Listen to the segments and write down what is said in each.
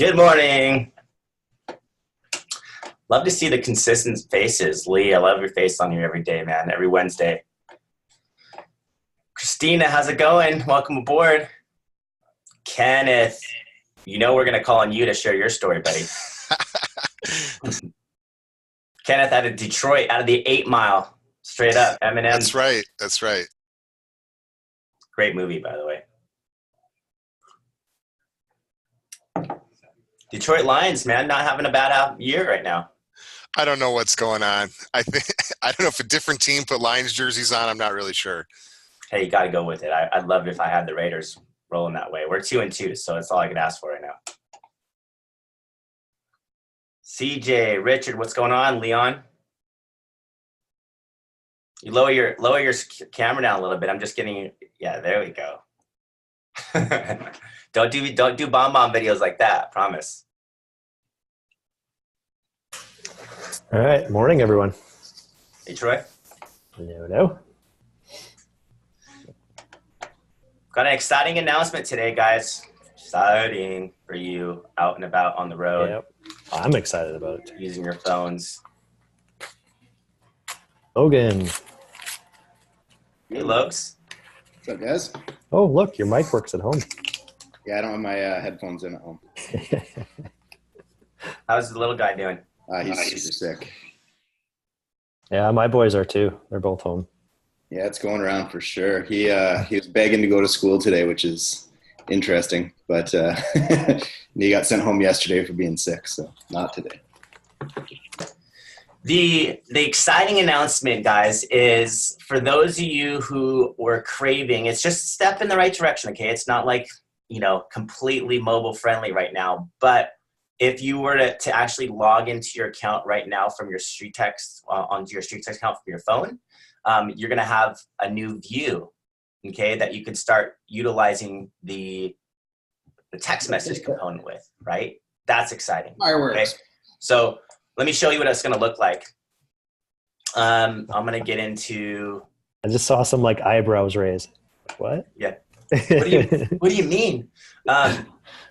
Good morning. Love to see the consistent faces. Lee, I love your face on here every day, man, every Wednesday. Christina, how's it going? Welcome aboard. Kenneth, you know we're going to call on you to share your story, buddy. Kenneth out of Detroit, out of the 8 Mile, straight up, Eminem. That's right. That's right. Great movie, by the way. Detroit Lions, man, not having a bad year right now. I don't know what's going on. I don't know if a different team put Lions jerseys on. I'm not really sure. Hey, you got to go with it. I'd love it if I had the Raiders rolling that way. We're 2-2, so that's all I could ask for right now. CJ, Richard, what's going on? Leon, you lower your camera down a little bit. I'm just getting you. Yeah, there we go. Don't do bomb videos like that. I promise. All right, morning, everyone. Hey, Troy. No. Got an exciting announcement today, guys. Exciting for you out and about on the road. Yep. I'm excited about it. Using your phones. Logan. Hey, Lokes. What's up, guys? Oh, look, your mic works at home. Yeah, I don't have my headphones in at home. How's the little guy doing? He's super sick. Yeah, my boys are too. They're both home. Yeah, it's going around for sure. He was begging to go to school today, which is interesting. But he got sent home yesterday for being sick, so not today. The exciting announcement, guys, is for those of you who were craving, it's just a step in the right direction, okay? It's not like, completely mobile friendly right now, but if you were to actually log into your account right now from your StreetText, onto your StreetText account from your phone, you're going to have a new view, okay, that you can start utilizing the text message component with, right? That's exciting. Fireworks. Okay? So let me show you what it's going to look like. I'm going to get into. I just saw some eyebrows raised. What? Yeah. What do you mean?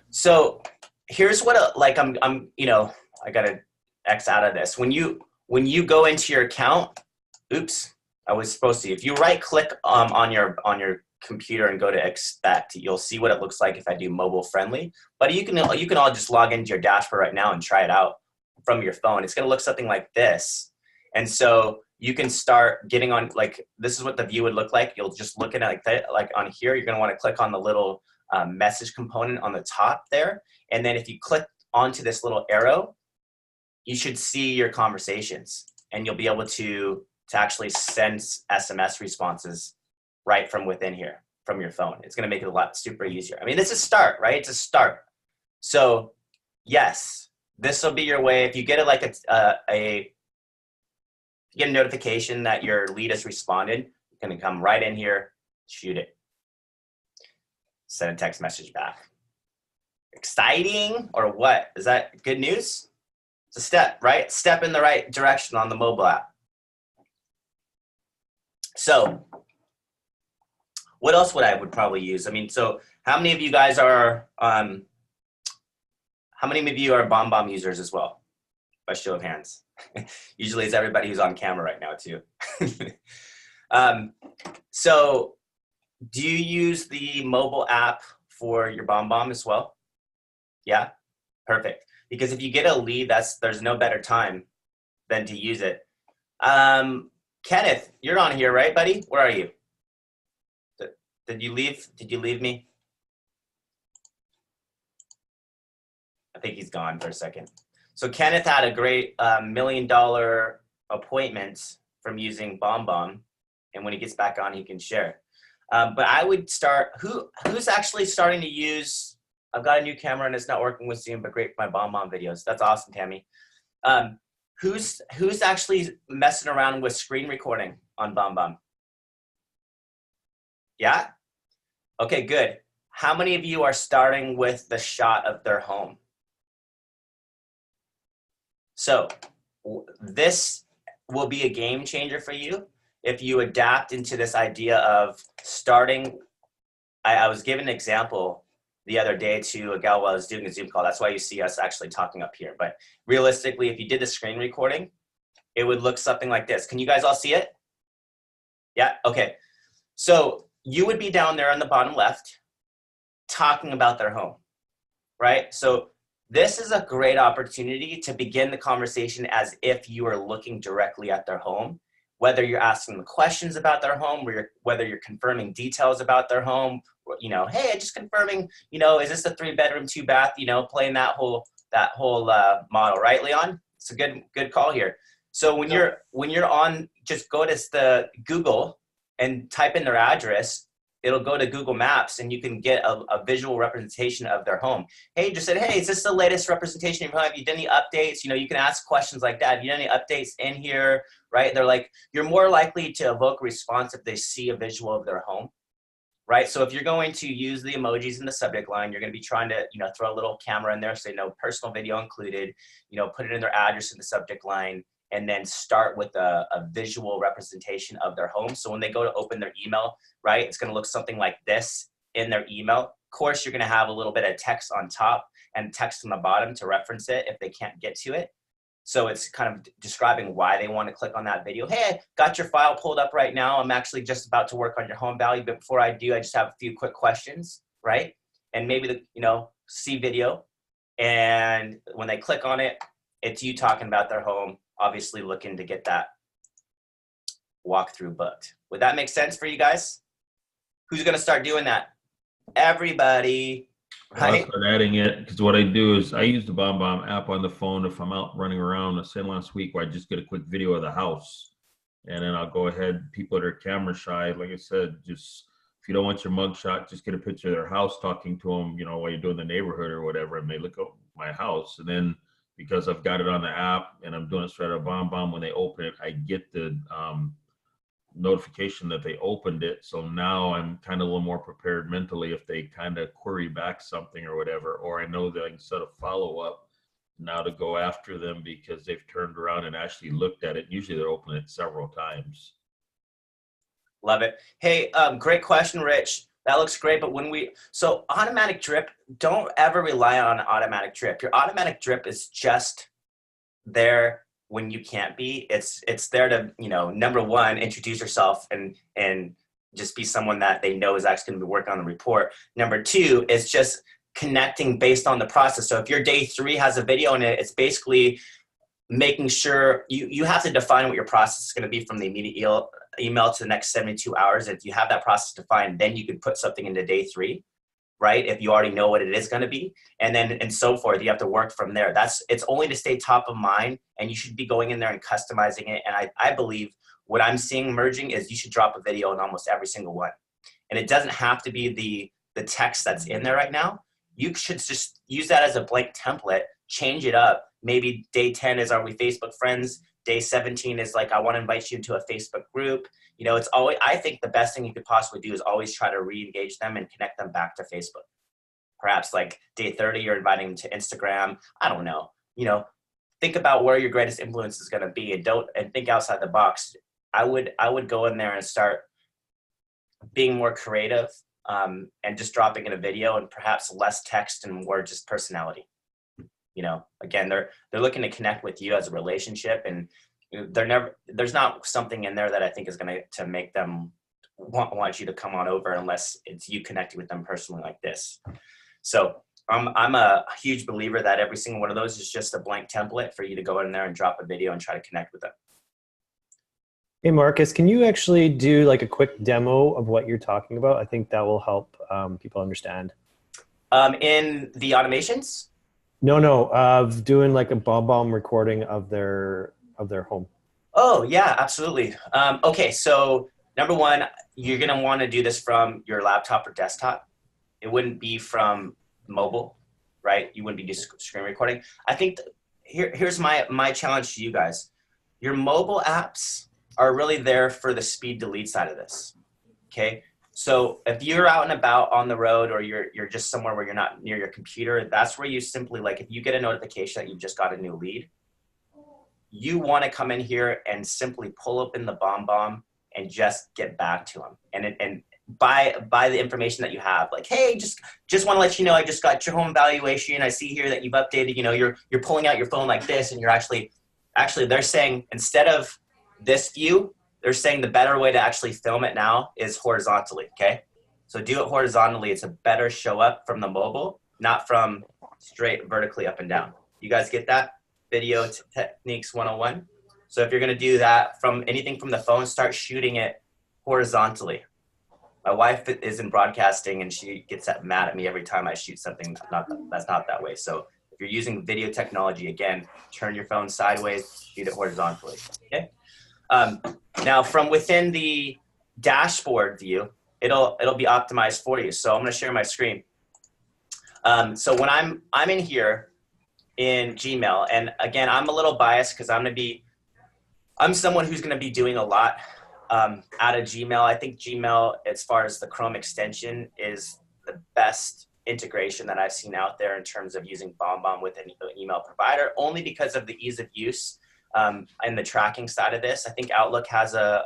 So here's what I'm I got to X out of this. When you go into your account, oops, I was supposed to. If you right click on your computer and go to expect, you'll see what it looks like if I do mobile friendly. But you can all just log into your dashboard right now and try it out from your phone. It's going to look something like this. And so you can start getting on, this is what the view would look like. You'll just look at it like on here. You're going to want to click on the little message component on the top there. And then if you click onto this little arrow, you should see your conversations. And you'll be able to actually send SMS responses right from within here, from your phone. It's going to make it a lot super easier. I mean, it's a start, right? It's a start. So yes, this will be your way. If you get it get a notification that your lead has responded, you're going to come right in here, shoot it, send a text message back. Exciting or what? Is that good news? It's a step, right? Step in the right direction on the mobile app. So what else would probably use? I mean, so how many of you guys are, how many of you are BombBomb users as well? By show of hands. Usually it's everybody who's on camera right now too. So do you use the mobile app for your BombBomb as well? Yeah, perfect. Because if you get a lead, there's no better time than to use it. Kenneth, you're on here, right, buddy? Where are you? Did you leave? Did you leave me? I think he's gone for a second. So Kenneth had a great $1 million appointment from using BombBomb, and when he gets back on, he can share. But I would start. Who's actually starting to use? I've got a new camera and it's not working with Zoom, but great for my BombBomb videos. That's awesome, Tammy. Who's actually messing around with screen recording on BombBomb? Yeah. Okay, good. How many of you are starting with the shot of their home? So this will be a game changer for you if you adapt into this idea of starting. I was given an example the other day to a gal while I was doing a Zoom call. That's why you see us actually talking up here. But realistically, if you did the screen recording, it would look something like this. Can you guys all see it? Yeah, okay. So you would be down there on the bottom left talking about their home, right? So this is a great opportunity to begin the conversation as if you are looking directly at their home, whether you're asking them questions about their home, whether you're confirming details about their home, you know, hey, just confirming, you know, is this a 3-bedroom, 2-bath, you know, playing that whole model, right, Leon? It's a good call here. So when you're on, just go to the Google and type in their address. It'll go to Google Maps and you can get a visual representation of their home. Hey, just said, hey, is this the latest representation of your home? Have you done any updates? You know, you can ask questions like that. Have you done any updates in here, right? They're like, you're more likely to evoke a response if they see a visual of their home, right? So if you're going to use the emojis in the subject line, you're going to be trying to, you know, throw a little camera in there, say no personal video included, you know, put it in their address in the subject line, and then start with a visual representation of their home. So when they go to open their email, right, it's gonna look something like this in their email. Of course, you're gonna have a little bit of text on top and text on the bottom to reference it if they can't get to it. So it's kind of describing why they wanna click on that video. Hey, I got your file pulled up right now. I'm actually just about to work on your home value, but before I do, I just have a few quick questions, right? And maybe, you know, see video. And when they click on it, it's you talking about their home, obviously looking to get that walkthrough booked. Would that make sense for you guys? Who's gonna start doing that? Everybody, right? I'll start adding it, because what I do is I use the BombBomb app on the phone if I'm out running around. I said last week where I just get a quick video of the house, and then I'll go ahead, people that are camera shy, like I said, just if you don't want your mugshot, just get a picture of their house, talking to them, you know, while you're doing the neighborhood or whatever, and they look at my house. And then because I've got it on the app and I'm doing it straight out of BombBomb, when they open it, I get the notification that they opened it. So now I'm kind of a little more prepared mentally if they kind of query back something or whatever, or I know that I can set a follow-up now to go after them because they've turned around and actually looked at it. Usually they're open it several times. Love it. Hey, great question, Rich. That looks great, but so automatic drip, don't ever rely on automatic drip. Your automatic drip is just there when you can't be. It's there to, you know, number one, introduce yourself and just be someone that they know is actually going to be working on the report. Number two is just connecting based on the process. So if your day 3 has a video in it, it's basically making sure you have to define what your process is going to be from the immediate email to the next 72 hours. If you have that process defined, then you can put something into day 3, right? If you already know what it is going to be, and then and so forth, you have to work from there. It's only to stay top of mind, and you should be going in there and customizing it. And I believe what I'm seeing merging is you should drop a video in almost every single one, and it doesn't have to be the text that's in there right now. You should just use that as a blank template, change it up. Maybe day 10 is, are we Facebook friends? Day 17 is like, I want to invite you into a Facebook group. You know, it's always, I think the best thing you could possibly do is always try to re-engage them and connect them back to Facebook. Perhaps like day 30, you're inviting them to Instagram. I don't know. You know, think about where your greatest influence is going to be, and think outside the box. I would go in there and start being more creative, and just dropping in a video and perhaps less text and more just personality. You know, again, they're looking to connect with you as a relationship, and there's not something in there that I think is going to make them want you to come on over unless it's you connecting with them personally like this. So I'm a huge believer that every single one of those is just a blank template for you to go in there and drop a video and try to connect with them. Hey, Marcus, can you actually do like a quick demo of what you're talking about? I think that will help people understand. In the automations? No, of doing like a BombBomb recording of their home. Oh yeah, absolutely. Okay, so number one, you're gonna want to do this from your laptop or desktop. It wouldn't be from mobile, right? You wouldn't be just screen recording. I think here's my challenge to you guys. Your mobile apps are really there for the speed to lead side of this. Okay. So if you're out and about on the road, or you're just somewhere where you're not near your computer, that's where you simply, like, if you get a notification that you just got a new lead, you want to come in here and simply pull up in the BombBomb and just get back to them. And by the information that you have. Like, hey, just want to let you know, I just got your home valuation. I see here that you've updated, you know, you're pulling out your phone like this, and you're actually they're saying, instead of this view, they're saying the better way to actually film it now is horizontally. Okay. So do it horizontally. It's a better show up from the mobile, not from straight vertically up and down. You guys get that? Video techniques 101. So if you're going to do that from anything from the phone, start shooting it horizontally. My wife is in broadcasting, and she gets mad at me every time I shoot something that's not that way. So if you're using video technology, again, turn your phone sideways, shoot it horizontally. Okay. Now from within the dashboard view, it'll be optimized for you. So I'm going to share my screen. So when I'm in here in Gmail, and again, I'm a little biased because I'm someone who's going to be doing a lot out of Gmail. I think Gmail, as far as the Chrome extension, is the best integration that I've seen out there in terms of using BombBomb with an email provider, only because of the ease of use and the tracking side of this. I think Outlook has a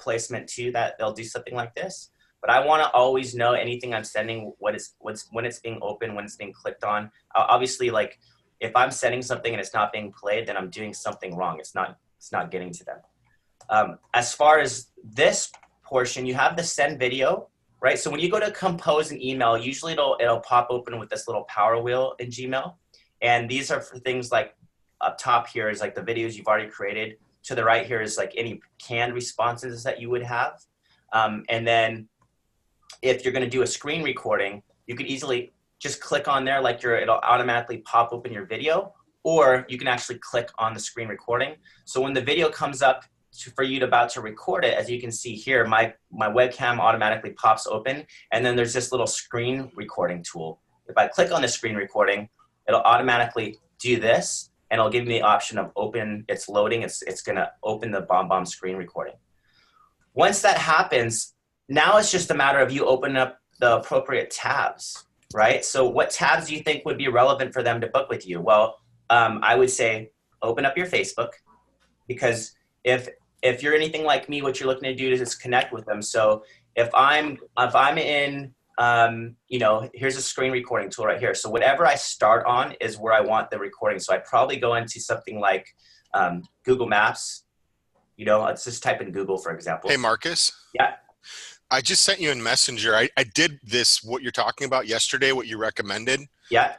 placement too that they'll do something like this. But I want to always know anything I'm sending, when it's being opened, when it's being clicked on. Obviously, like if I'm sending something and it's not being played, then I'm doing something wrong. It's not getting to them. As far as this portion, you have the send video, right? So when you go to compose an email, usually it'll pop open with this little power wheel in Gmail. And these are for things like up top here is like the videos you've already created. To the right here is like any canned responses that you would have. And then if you're going to do a screen recording, you could easily just click on there like it'll automatically pop open your video, or you can actually click on the screen recording. So when the video comes up for you about to record it, as you can see here, my webcam automatically pops open, and then there's this little screen recording tool. If I click on the screen recording, it'll automatically do this, and it'll give me the option of open. It's loading. It's going to open the BombBomb screen recording. Once that happens, now it's just a matter of you opening up the appropriate tabs, right? So what tabs do you think would be relevant for them to book with you? Well, I would say open up your Facebook, because if you're anything like me, what you're looking to do is just connect with them. So if I'm in, you know, here's a screen recording tool right here. So whatever I start on is where I want the recording. So I'd probably go into something like Google Maps. You know, let's just type in Google, for example. Hey, Marcus. Yeah. I just sent you in Messenger. I did this, what you're talking about yesterday, what you recommended. Yeah.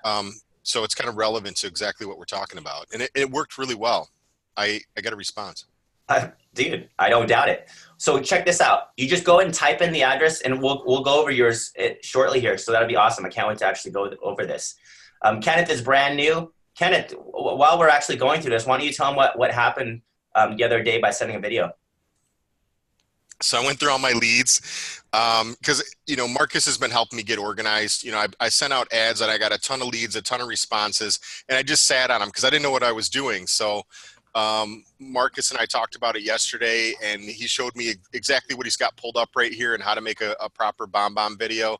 So it's kind of relevant to exactly what we're talking about. And it worked really well. I got a response. Dude, I don't doubt it. So check this out. You just go and type in the address, and we'll go over yours shortly here. So that'll be awesome. I can't wait to actually go over this. Kenneth is brand new. Kenneth, while we're actually going through this, why don't you tell him what happened the other day by sending a video? So I went through all my leads because, you know, Marcus has been helping me get organized. You know, I sent out ads and I got a ton of leads, a ton of responses, and I just sat on them because I didn't know what I was doing. So Marcus and I talked about it yesterday, and he showed me exactly what he's got pulled up right here and how to make a proper BombBomb video.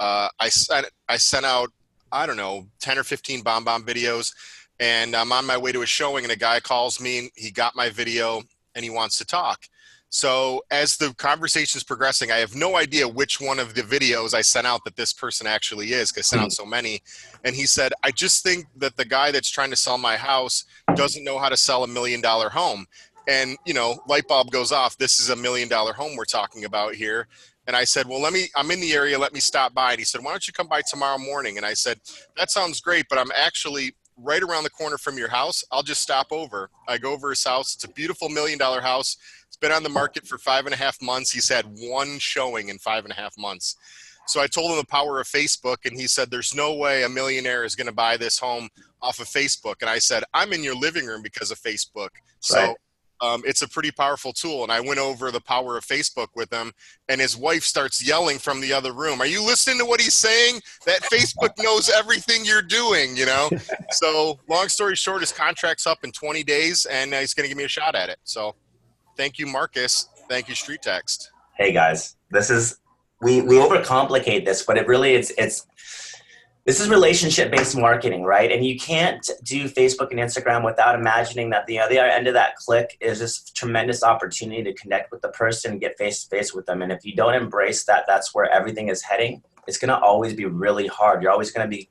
I sent out, I don't know, 10 or 15 BombBomb videos, and I'm on my way to a showing, and a guy calls me, and he got my video and he wants to talk. So as the conversation is progressing, I have no idea which one of the videos I sent out that this person actually is, because I sent out so many. And he said, I just think that the guy that's trying to sell my house doesn't know how to sell $1 million home. And, you know, light bulb goes off. This is $1 million home we're talking about here. And I said, well, I'm in the area. Let me stop by. And he said, why don't you come by tomorrow morning? And I said, that sounds great, but I'm actually right around the corner from your house. I'll just stop over. I go over his house. It's a beautiful $1 million house. It's been on the market for 5.5 months. He's had one showing in 5.5 months. So I told him the power of Facebook, and he said, there's no way a millionaire is going to buy this home off of Facebook. And I said, I'm in your living room because of Facebook. So right. It's a pretty powerful tool. And I went over the power of Facebook with him, and his wife starts yelling from the other room, are you listening to what he's saying? That Facebook knows everything you're doing, you know? So long story short, his contract's up in 20 days, and he's going to give me a shot at it. So thank you, Marcus. Thank you, StreetText. Hey guys, this is, we overcomplicate this, but it really, it's This is relationship-based marketing, right? And you can't do Facebook and Instagram without imagining that the other end of that click is this tremendous opportunity to connect with the person and get face-to-face with them. And if you don't embrace that, that's where everything is heading. It's going to always be really hard. You're always going to be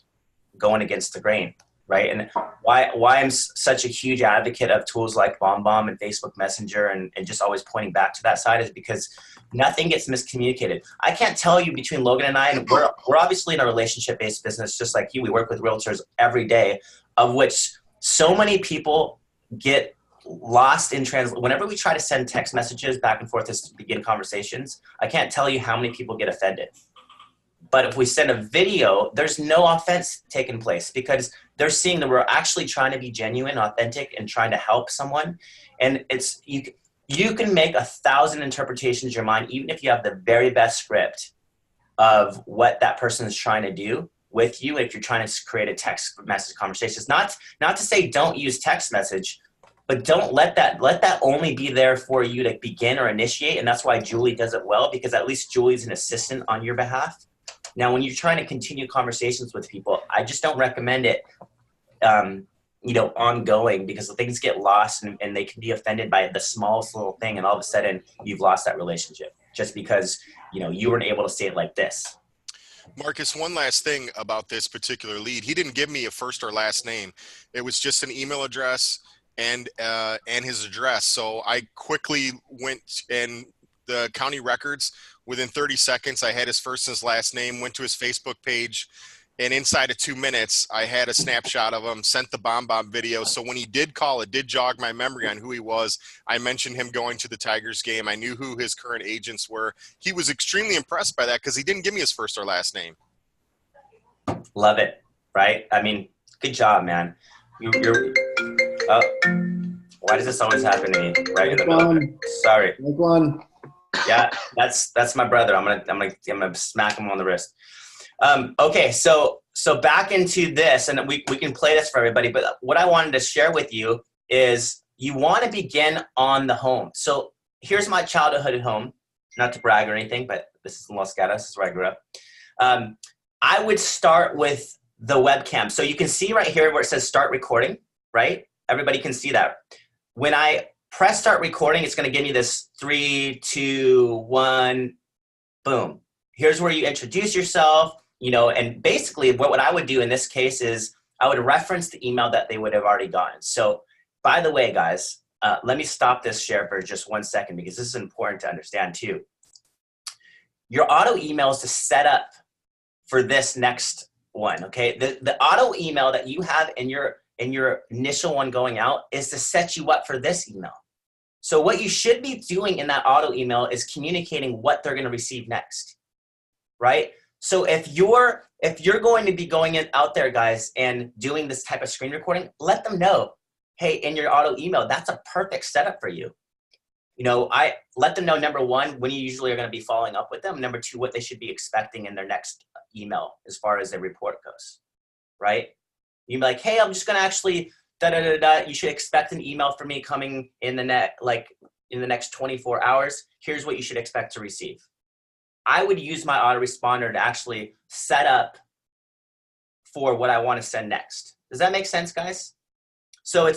going against the grain, right? And why I'm such a huge advocate of tools like BombBomb and Facebook Messenger and just always pointing back to that side is because nothing gets miscommunicated. I can't tell you between Logan and I, and we're obviously in a relationship-based business, just like you. We work with realtors every day, of which so many people get lost in whenever we try to send text messages back and forth to begin conversations, I can't tell you how many people get offended. But if we send a video, there's no offense taking place because they're seeing that we're actually trying to be genuine, authentic, and trying to help someone. And it's you can make 1,000 interpretations in your mind, even if you have the very best script of what that person is trying to do with you. If you're trying to create a text message conversation, it's not to say don't use text message, but don't let that only be there for you to begin or initiate. And that's why Julie does it well, because at least Julie's an assistant on your behalf. Now, when you're trying to continue conversations with people, I just don't recommend it, ongoing, because things get lost and they can be offended by the smallest little thing. And all of a sudden you've lost that relationship just because, you weren't able to say it like this. Marcus, one last thing about this particular lead. He didn't give me a first or last name. It was just an email address and his address. So I quickly went and the county records. Within 30 seconds, I had his first and his last name, went to his Facebook page, and inside of 2 minutes, I had a snapshot of him, sent the BombBomb video. So when he did call, it did jog my memory on who he was. I mentioned him going to the Tigers game. I knew who his current agents were. He was extremely impressed by that because he didn't give me his first or last name. Love it, right? I mean, good job, man. You're why does this always happen to me right in the middle? Sorry. Make one. Yeah, that's my brother. I'm gonna smack him on the wrist. Okay, so back into this, and we can play this for everybody. But what I wanted to share with you is you want to begin on the home. So here's my childhood home. Not to brag or anything, but this is in Los Gatos. This is where I grew up. I would start with the webcam. So you can see right here where it says start recording, right? Everybody can see that. When I press start recording, it's going to give me this 3, 2, 1, boom. Here's where you introduce yourself, and basically what I would do in this case is I would reference the email that they would have already gotten. So by the way, guys, let me stop this share for just 1 second because this is important to understand too. Your auto email is to set up for this next one, okay? The auto email that you have in your initial one going out is to set you up for this email. So what you should be doing in that auto email is communicating what they're going to receive next, right? So if you're going to be going out there, guys, and doing this type of screen recording, let them know, hey, in your auto email, that's a perfect setup for you. I let them know, number one, when you usually are going to be following up with them. Number two, what they should be expecting in their next email as far as their report goes, right? You'd be like, hey, I'm just going to actually you should expect an email from me coming in the next 24 hours. Here's what you should expect to receive. I would use my autoresponder to actually set up for what I want to send next. Does that make sense, guys? So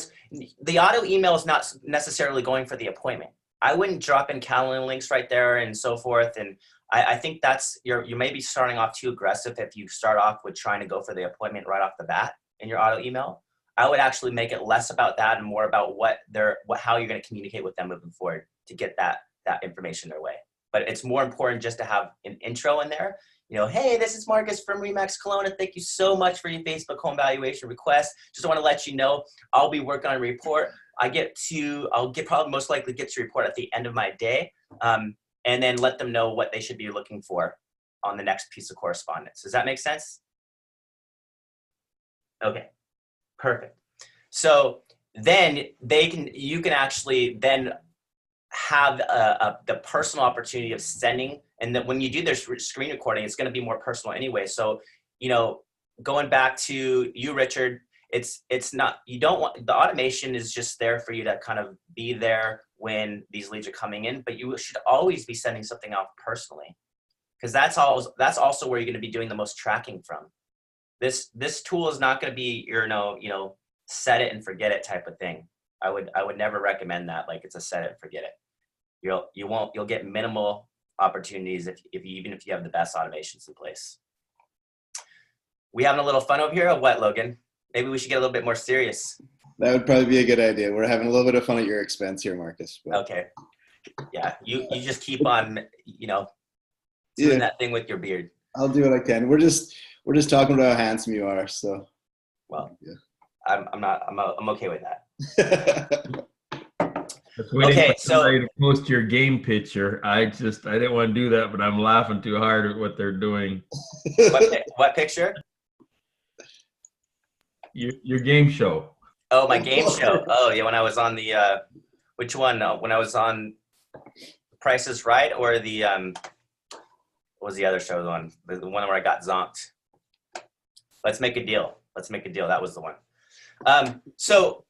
the auto email is not necessarily going for the appointment. I wouldn't drop in calendar links right there and so forth. And I think you may be starting off too aggressive if you start off with trying to go for the appointment right off the bat in your auto email. I would actually make it less about that and more about how you're going to communicate with them moving forward to get that information their way. But it's more important just to have an intro in there. Hey, this is Marcus from Remax Kelowna. Thank you so much for your Facebook home valuation request. Just want to let you know I'll be working on a report. I'll probably most likely get to report at the end of my day, and then let them know what they should be looking for on the next piece of correspondence. Does that make sense? Okay. Perfect. So then you can actually then have the personal opportunity of sending, and that when you do their screen recording, it's going to be more personal anyway. So, going back to you, Richard, it's not, you don't want, the automation is just there for you to kind of be there when these leads are coming in, but you should always be sending something out personally, because that's also where you're going to be doing the most tracking from. This tool is not going to be your, set it and forget it type of thing. I would never recommend that. Like it's a set it and forget it. You'll get minimal opportunities even if you have the best automations in place. We having a little fun over here or what, Logan? Maybe we should get a little bit more serious. That would probably be a good idea. We're having a little bit of fun at your expense here, Marcus. But. Okay. Yeah, you just keep on, doing that thing with your beard. I'll do what I can. We're just talking about how handsome you are. So. Well, yeah. I'm okay with that. Okay, so to post your game picture. I didn't want to do that, but I'm laughing too hard at what they're doing. What picture? Your game show. Oh, my game show. Oh, yeah. When I was on the which one? When I was on Price is Right, or the what was the other show on? The one where I got zonked. Let's Make a Deal. That was the one. So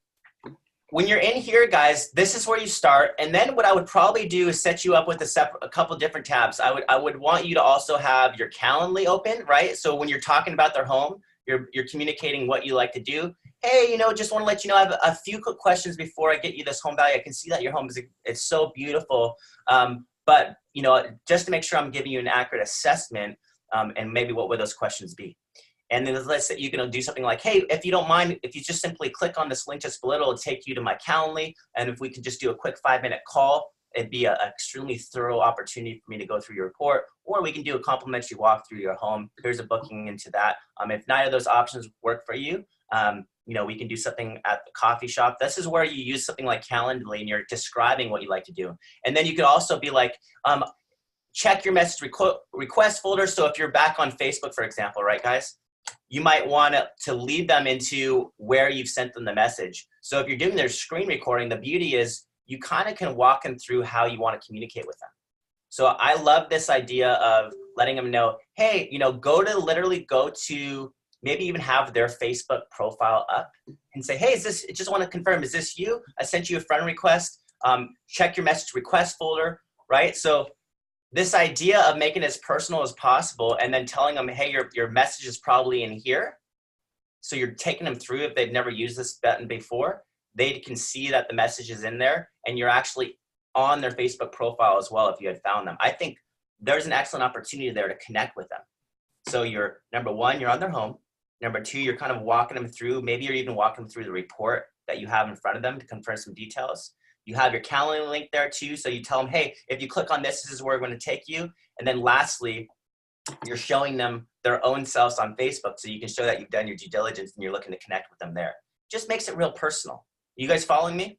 when you're in here, guys, this is where you start. And then what I would probably do is set you up with a couple different tabs. I would want you to also have your Calendly open, right? So when you're talking about their home, you're communicating what you like to do. Hey, just want to let you know I have a few quick questions before I get you this home value. I can see that your home it's so beautiful. But just to make sure I'm giving you an accurate assessment, and maybe what would those questions be? And then let's say you can do something like, hey, if you don't mind, if you just simply click on this link just below, it'll take you to my Calendly. And if we can just do a quick 5-minute call, it'd be an extremely thorough opportunity for me to go through your report, or we can do a complimentary walk through your home. Here's a booking into that. If neither of those options work for you, we can do something at the coffee shop. This is where you use something like Calendly and you're describing what you like to do. And then you could also be like, check your message request folder. So if you're back on Facebook, for example, right, guys? You might want to lead them into where you've sent them the message. So if you're doing their screen recording, the beauty is you kind of can walk them through how you want to communicate with them. So I love this idea of letting them know, hey, go to maybe even have their Facebook profile up and say, hey, just want to confirm, is this you? I sent you a friend request. Check your message request folder, right? So this idea of making it as personal as possible and then telling them, hey, your message is probably in here. So you're taking them through, if they've never used this button before, they can see that the message is in there and you're actually on their Facebook profile as well if you had found them. I think there's an excellent opportunity there to connect with them. So you're, number one, you're on their home. Number two, you're kind of walking them through, maybe you're even walking them through the report that you have in front of them to confirm some details. You have your Calendly link there too. So you tell them, hey, if you click on this, this is where we're going to take you. And then lastly, you're showing them their own selves on Facebook. So you can show that you've done your due diligence and you're looking to connect with them there. Just makes it real personal. You guys following me?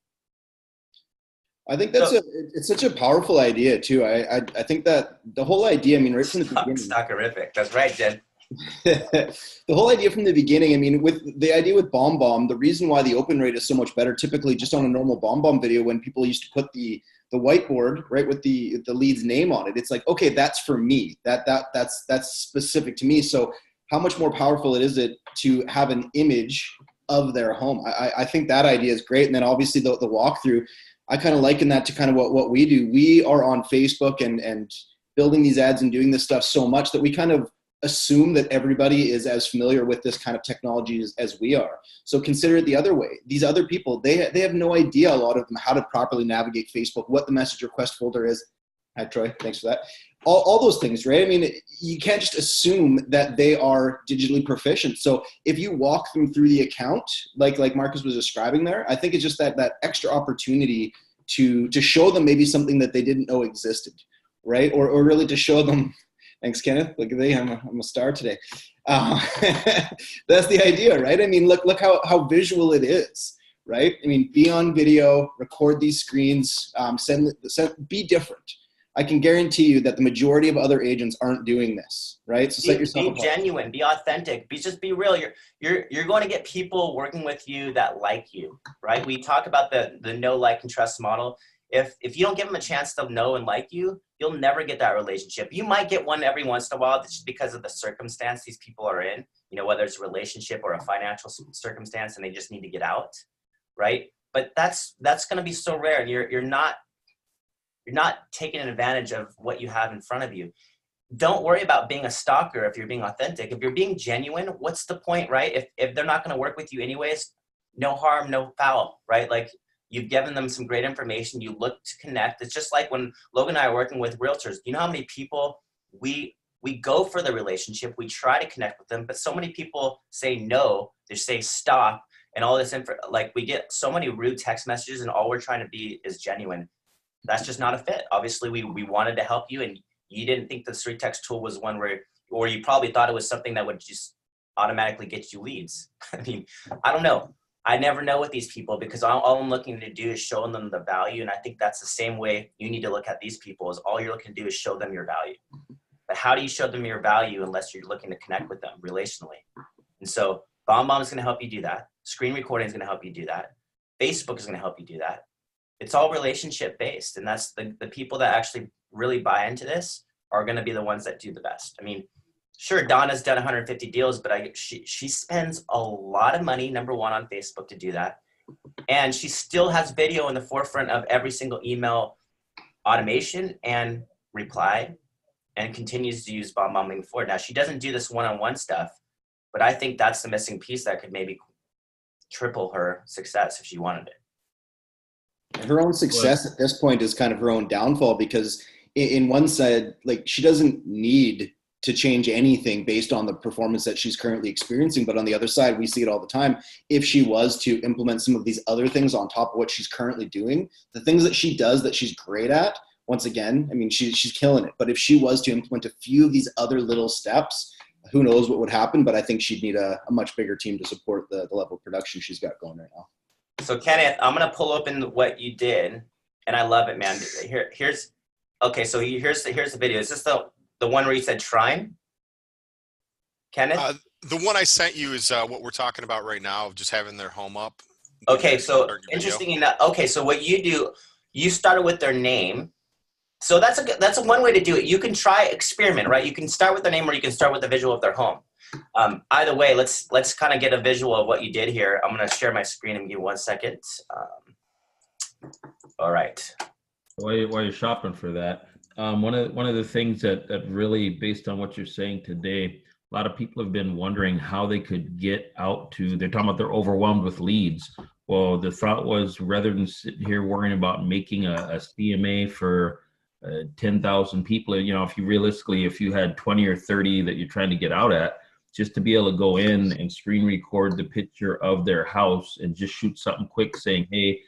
I think it's such a powerful idea too. I think that the whole idea, right from the beginning. Stockerific. That's right, Jen. The whole idea from the beginning, with the idea with BombBomb, the reason why the open rate is so much better, typically just on a normal BombBomb video, when people used to put the whiteboard right with the lead's name on it, it's like, okay, that's for me. That's specific to me. So how much more powerful is it to have an image of their home? I think that idea is great. And then obviously the walkthrough, I kind of liken that to kind of what we do. We are on Facebook and building these ads and doing this stuff so much that we kind of assume that everybody is as familiar with this kind of technology as we are. So consider it the other way. These other people, they have no idea, a lot of them, how to properly navigate Facebook, what the message request folder is. Hi, Troy. Thanks for that. All those things, right? You can't just assume that they are digitally proficient. So if you walk them through the account, like Marcus was describing there, I think it's just that extra opportunity to show them maybe something that they didn't know existed, right? Or really to show them. Thanks, Kenneth. Look at me. I'm a star today. That's the idea, right? Look how visual it is, right? Be on video, record these screens, be different. I can guarantee you that the majority of other agents aren't doing this, right? So set yourself apart. Be genuine, be authentic, be real. You're going to get people working with you that like you, right? We talk about the know, like, and trust model. If you don't give them a chance to know and like you, you'll never get that relationship. You might get one every once in a while just because of the circumstance these people are in, whether it's a relationship or a financial circumstance and they just need to get out, right? But that's going to be so rare. And you're not taking advantage of what you have in front of you. don't worry about being a stalker if you're being authentic. If you're being genuine, what's the point, right? If they're not going to work with you anyways, no harm, no foul, right? Like, you've given them some great information. You look to connect. It's just like when Logan and I are working with realtors. You know how many people we go for the relationship, we try to connect with them, but so many people say no, they say stop, and all this info. Like, we get so many rude text messages, and all we're trying to be is genuine. That's just not a fit. Obviously, we wanted to help you, and you didn't think the StreetText tool was one where, or you probably thought it was something that would just automatically get you leads. I mean, I don't know. I never know with these people, because all I'm looking to do is show them the value. And I think that's the same way you need to look at these people, is all you're looking to do is show them your value. But how do you show them your value unless you're looking to connect with them relationally? And so BombBomb is going to help you do that. Screen recording is going to help you do that. Facebook is going to help you do that. It's all relationship based. And that's the people that actually really buy into this are going to be the ones that do the best. I mean, sure, Donna's done 150 deals, but she spends a lot of money, number one, on Facebook to do that. And she still has video in the forefront of every single email automation and reply, and continues to use BombBomb moving forward. Now, she doesn't do this one-on-one stuff, but I think that's the missing piece that could maybe triple her success if she wanted it. Her own success at this point is kind of her own downfall, because in one side, like, she doesn't need to change anything based on the performance that she's currently experiencing. But on the other side, we see it all the time. If she was to implement some of these other things on top of what she's currently doing, the things that she does that she's great at, once again, I mean, she's killing it. But if she was to implement a few of these other little steps, who knows what would happen. But I think she'd need a much bigger team to support the level of production she's got going right now. So Kenneth, I'm going to pull open what you did, and I love it, man. Here's the video. Is this the one where you said shrine? Kenneth? The one I sent you is what we're talking about right now, of just having their home up. Okay, so interesting enough. Okay, so what you do, you started with their name. So that's a one way to do it. You can try experiment, right? You can start with their name, or you can start with the visual of their home. Either way, let's kind of get a visual of what you did here. I'm going to share my screen and give you 1 second. All right. While you're shopping for that, one of the things that really, based on what you're saying today, a lot of people have been wondering how they could get out to, they're talking about they're overwhelmed with leads. Well, the thought was, rather than sitting here worrying about making a CMA for 10,000 people, you know, if you had 20 or 30 that you're trying to get out at, just to be able to go in and screen record the picture of their house and just shoot something quick saying, hey,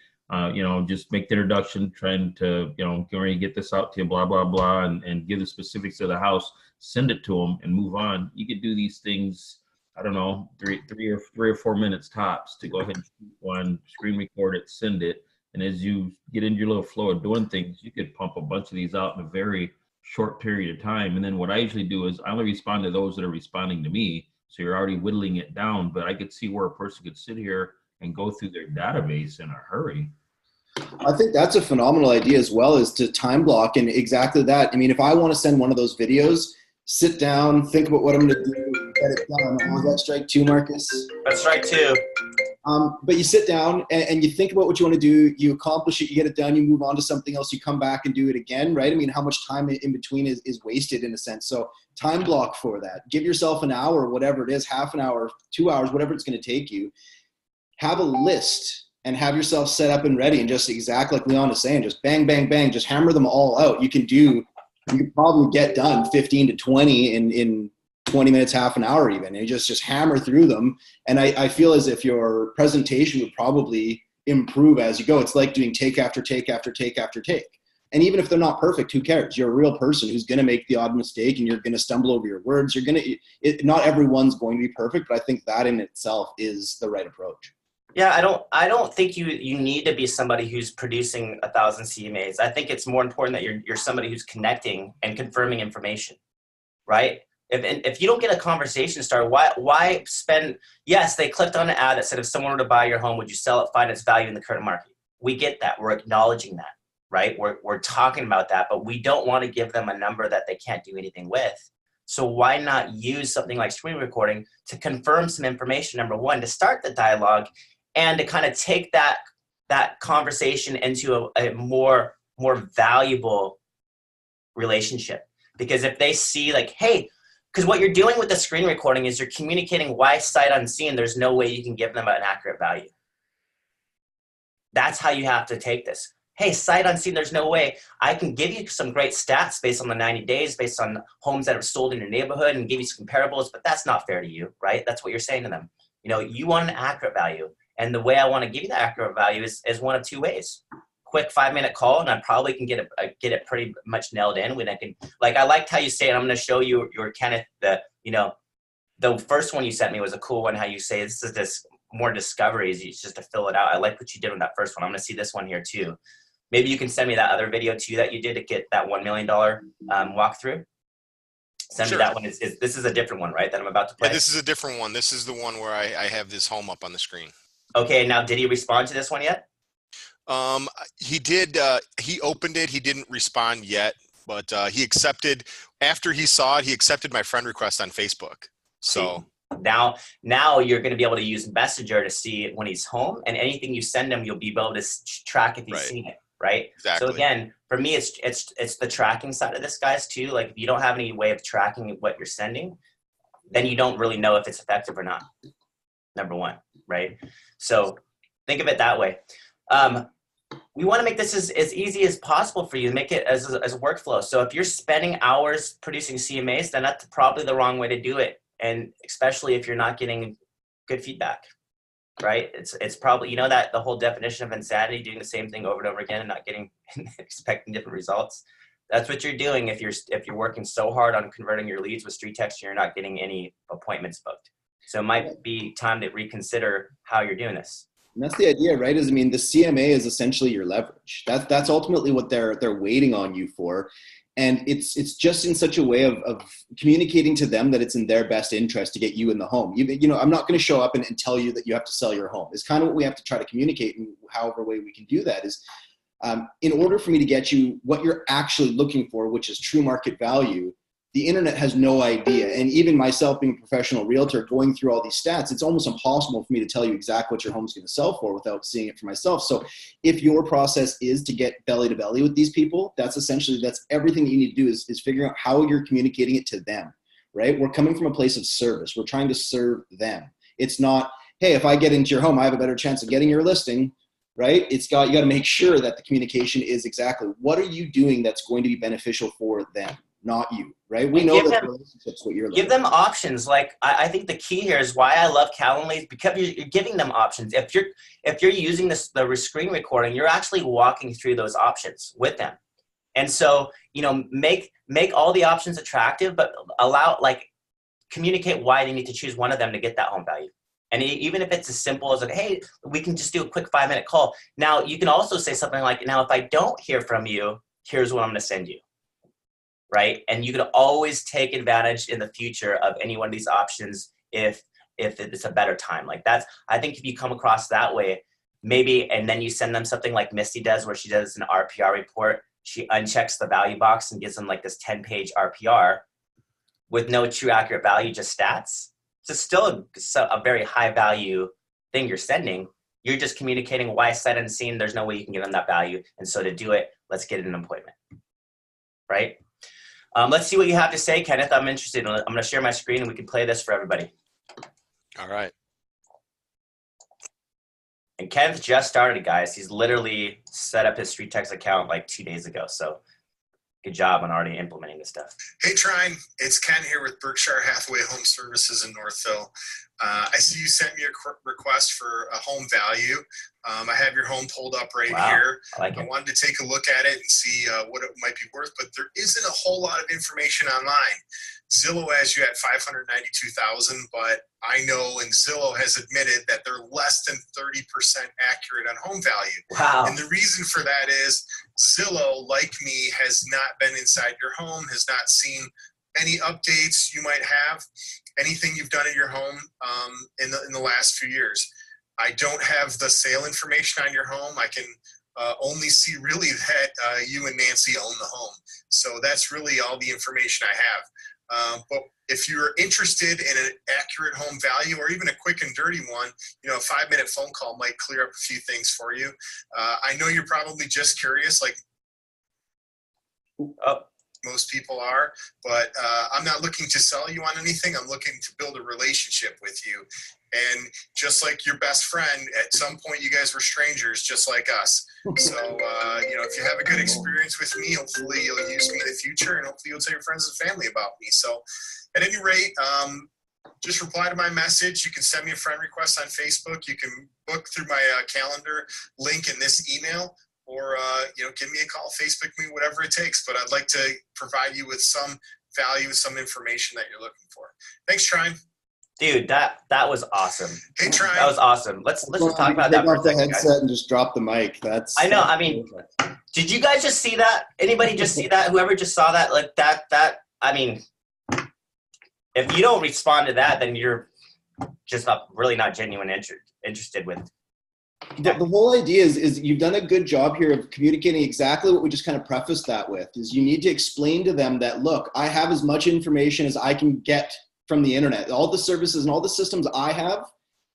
just make the introduction, trying to, going to get this out to you, blah, blah, blah, and give the specifics of the house, send it to them and move on. You could do these things, I don't know, three or 4 minutes tops, to go ahead and shoot one, screen record it, send it. And as you get into your little flow of doing things, you could pump a bunch of these out in a very short period of time. And then what I usually do is I only respond to those that are responding to me. So you're already whittling it down, but I could see where a person could sit here and go through their database in a hurry. I think that's a phenomenal idea as well, is to time block, and exactly that. I mean, if I want to send one of those videos, sit down, think about what I'm going to do, get it done. Oh, is that strike two, Marcus? That's strike two. But you sit down and you think about what you want to do, you accomplish it, you get it done, you move on to something else, you come back and do it again, right? I mean, how much time in between is wasted, in a sense. So time block for that. Give yourself an hour, whatever it is, half an hour, 2 hours, whatever it's going to take you. Have a list and have yourself set up and ready, and just exactly like Leon is saying, just bang, bang, bang, just hammer them all out. You can probably get done 15 to 20 in 20 minutes, half an hour even, and you just hammer through them. And I feel as if your presentation would probably improve as you go. It's like doing take after take after take after take. And even if they're not perfect, who cares? You're a real person who's going to make the odd mistake, and you're going to stumble over your words. Not everyone's going to be perfect, but I think that in itself is the right approach. Yeah, I don't think you need to be somebody who's producing 1,000 CMAs. I think it's more important that you're somebody who's connecting and confirming information, right? If you don't get a conversation started, why spend? Yes, they clicked on an ad that said, if someone were to buy your home, would you sell it, find its value in the current market? We get that. We're acknowledging that, right? We're talking about that, but we don't want to give them a number that they can't do anything with. So why not use something like screen recording to confirm some information, number one, to start the dialogue, and to kind of take that conversation into a more valuable relationship. Because if they see like, hey, because what you're doing with the screen recording is you're communicating why sight unseen, there's no way you can give them an accurate value. That's how you have to take this. Hey, sight unseen, there's no way. I can give you some great stats based on the 90 days, based on homes that have sold in your neighborhood and give you some comparables, but that's not fair to you, right? That's what you're saying to them. You know, you want an accurate value. And the way I want to give you the accurate value is one of two ways. Quick 5-minute call, and I probably can get it pretty much nailed in when I can, like, I liked how you say it. I'm going to show you your Kenneth, the first one you sent me was a cool one, how you say this is this more discoveries, it's just to fill it out. I like what you did with that first one. I'm going to see this one here too. Maybe you can send me that other video too that you did to get that $1 million walkthrough. Send me that one. This is a different one, right, that I'm about to play? Yeah, this is a different one. This is the one where I have this home up on the screen. Okay, now did he respond to this one yet? He did. He opened it. He didn't respond yet, but he accepted, after he saw it, he accepted my friend request on Facebook. So now you're going to be able to use Messenger to see when he's home, and anything you send him, you'll be able to track if he's seen it, right? Exactly. So again, for me, it's the tracking side of this, guys, too. Like, if you don't have any way of tracking what you're sending, then you don't really know if it's effective or not. Number one, right? So think of it that way. We want to make this as easy as possible for you, make it as a workflow. So if you're spending hours producing CMAs, then that's probably the wrong way to do it. And especially if you're not getting good feedback, right? It's probably, you know, that the whole definition of insanity, doing the same thing over and over again and not getting, expecting different results. That's what you're doing if you're working so hard on converting your leads with StreetText and you're not getting any appointments booked. So it might be time to reconsider how you're doing this. And that's the idea, right? Is, I mean, the CMA is essentially your leverage. That's ultimately what they're waiting on you for. And it's just in such a way of communicating to them that it's in their best interest to get you in the home. You know, I'm not going to show up and tell you that you have to sell your home. It's kind of what we have to try to communicate, and however way we can do that is, in order for me to get you what you're actually looking for, which is true market value, the internet has no idea. And even myself being a professional realtor, going through all these stats, it's almost impossible for me to tell you exactly what your home's going to sell for without seeing it for myself. So if your process is to get belly to belly with these people, that's everything that you need to do is figuring out how you're communicating it to them, right? We're coming from a place of service. We're trying to serve them. It's not, hey, if I get into your home, I have a better chance of getting your listing, right? You got to make sure that the communication is exactly, what are you doing that's going to be beneficial for them, not you, right? We know that the relationship's what you're looking for. Give them options. Like, I think the key here is why I love Calendly, because you're giving them options. If you're using the screen recording, you're actually walking through those options with them. And so, you know, make all the options attractive, but communicate why they need to choose one of them to get that home value. And even if it's as simple as like, hey, we can just do a quick 5-minute call. Now, you can also say something like, now, if I don't hear from you, here's what I'm going to send you. Right? And you can always take advantage in the future of any one of these options if it's a better time. Like, that's, I think if you come across that way, maybe, and then you send them something like Misty does, where she does an RPR report. She unchecks the value box and gives them like this 10-page RPR with no true accurate value, just stats. So still a very high value thing you're sending. You're just communicating why sight unseen, there's no way you can give them that value. And so to do it, let's get an appointment, right? Let's see what you have to say, Kenneth. I'm interested. I'm going to share my screen and we can play this for everybody. All right. And Kenneth just started, guys. He's literally set up his StreetText account like 2 days ago. So good job on already implementing this stuff. Hey, Trine. It's Ken here with Berkshire Hathaway Home Services in Northville. I see you sent me a request for a home value. I have your home pulled up right here. I wanted to take a look at it and see what it might be worth, but there isn't a whole lot of information online. Zillow has you at $592,000, but I know, and Zillow has admitted that they're less than 30% accurate on home value. Wow. And the reason for that is Zillow, like me, has not been inside your home, has not seen any updates you might have, anything you've done in your home in the last few years. I don't have the sale information on your home. I can only see really that you and Nancy own the home. So that's really all the information I have. But if you're interested in an accurate home value, or even a quick and dirty one, you know, a 5-minute phone call might clear up a few things for you. I know you're probably just curious, like, most people are, but I'm not looking to sell you on anything. I'm looking to build a relationship with you. And just like your best friend, at some point you guys were strangers just like us. So, if you have a good experience with me, hopefully you'll use me in the future, and hopefully you'll tell your friends and family about me. So at any rate, just reply to my message. You can send me a friend request on Facebook. You can book through my calendar link in this email, or give me a call, Facebook me, whatever it takes. But I'd like to provide you with some value, some information that you're looking for. Thanks, Trine. Dude, that was awesome. Hey, Trine. That was awesome. Let's just talk about that Take for a off the second, headset guys. and just drop the mic. I know. I mean, did you guys just see that? Anybody just see that? Whoever just saw that, like that. I mean, if you don't respond to that, then you're just really not genuine interested with. The whole idea is you've done a good job here of communicating exactly what we just kind of prefaced that with, is you need to explain to them that, look, I have as much information as I can get from the internet. All the services and all the systems I have,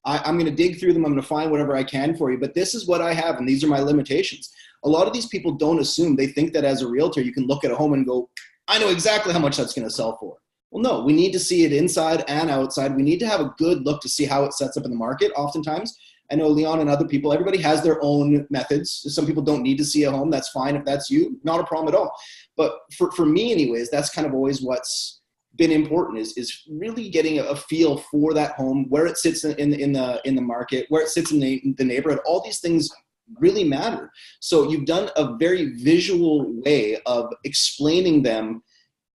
I'm going to dig through them. I'm going to find whatever I can for you, but this is what I have, and these are my limitations. A lot of these people don't assume. They think that as a realtor, you can look at a home and go, I know exactly how much that's going to sell for. Well, no, we need to see it inside and outside. We need to have a good look to see how it sets up in the market. Oftentimes, I know Leon and other people, everybody has their own methods. Some people don't need to see a home. That's fine if that's you. Not a problem at all. But for me anyways, that's kind of always what's been important is really getting a feel for that home, where it sits in the market, where it sits in the neighborhood. All these things really matter. So you've done a very visual way of explaining them.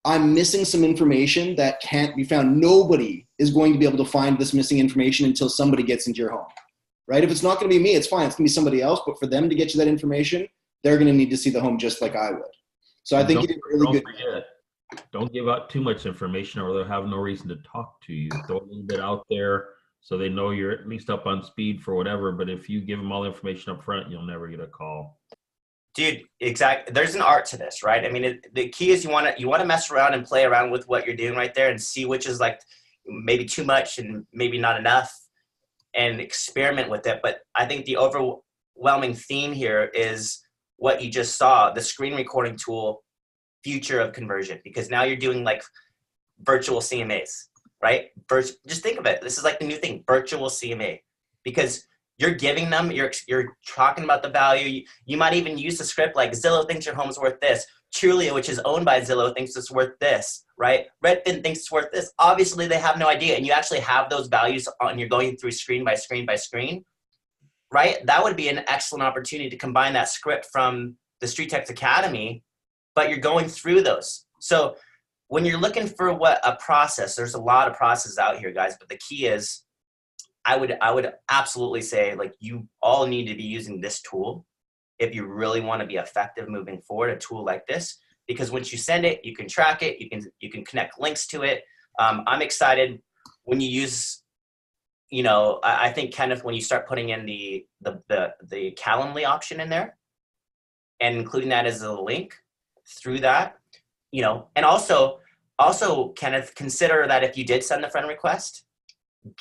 I'm missing some information that can't be found. Nobody is going to be able to find this missing information until somebody gets into your home, right? If it's not going to be me, it's fine. It's going to be somebody else. But for them to get you that information, they're going to need to see the home just like I would. So I think you did a really good. Don't give out too much information, or they'll have no reason to talk to you. Throw a little bit out there so they know you're at least up on speed for whatever. But if you give them all the information up front, you'll never get a call. Dude, exactly. There's an art to this, right? I mean, the key is you want to mess around and play around with what you're doing right there and see which is like maybe too much and maybe not enough, and experiment with it. But I think the overwhelming theme here is what you just saw, the screen recording tool, future of conversion, because now you're doing like virtual CMAs, right? Just think of it. This is like the new thing, virtual CMA, because you're giving them, you're talking about the value. You might even use the script like Zillow thinks your home's worth this. Trulia, which is owned by Zillow, thinks it's worth this, right? Redfin thinks it's worth this. Obviously, they have no idea, and you actually have those values on. You're going through screen by screen by screen, right? That would be an excellent opportunity to combine that script from the StreetText Academy, but you're going through those. So when you're looking for what a process, there's a lot of processes out here, guys, but the key is I would absolutely say, like, you all need to be using this tool if you really want to be effective moving forward, a tool like this, because once you send it, you can track it, you can connect links to it. I'm excited when you use, I think, Kenneth, when you start putting in the Calendly option in there and including that as a link through that, and also Kenneth, consider that if you did send the friend request,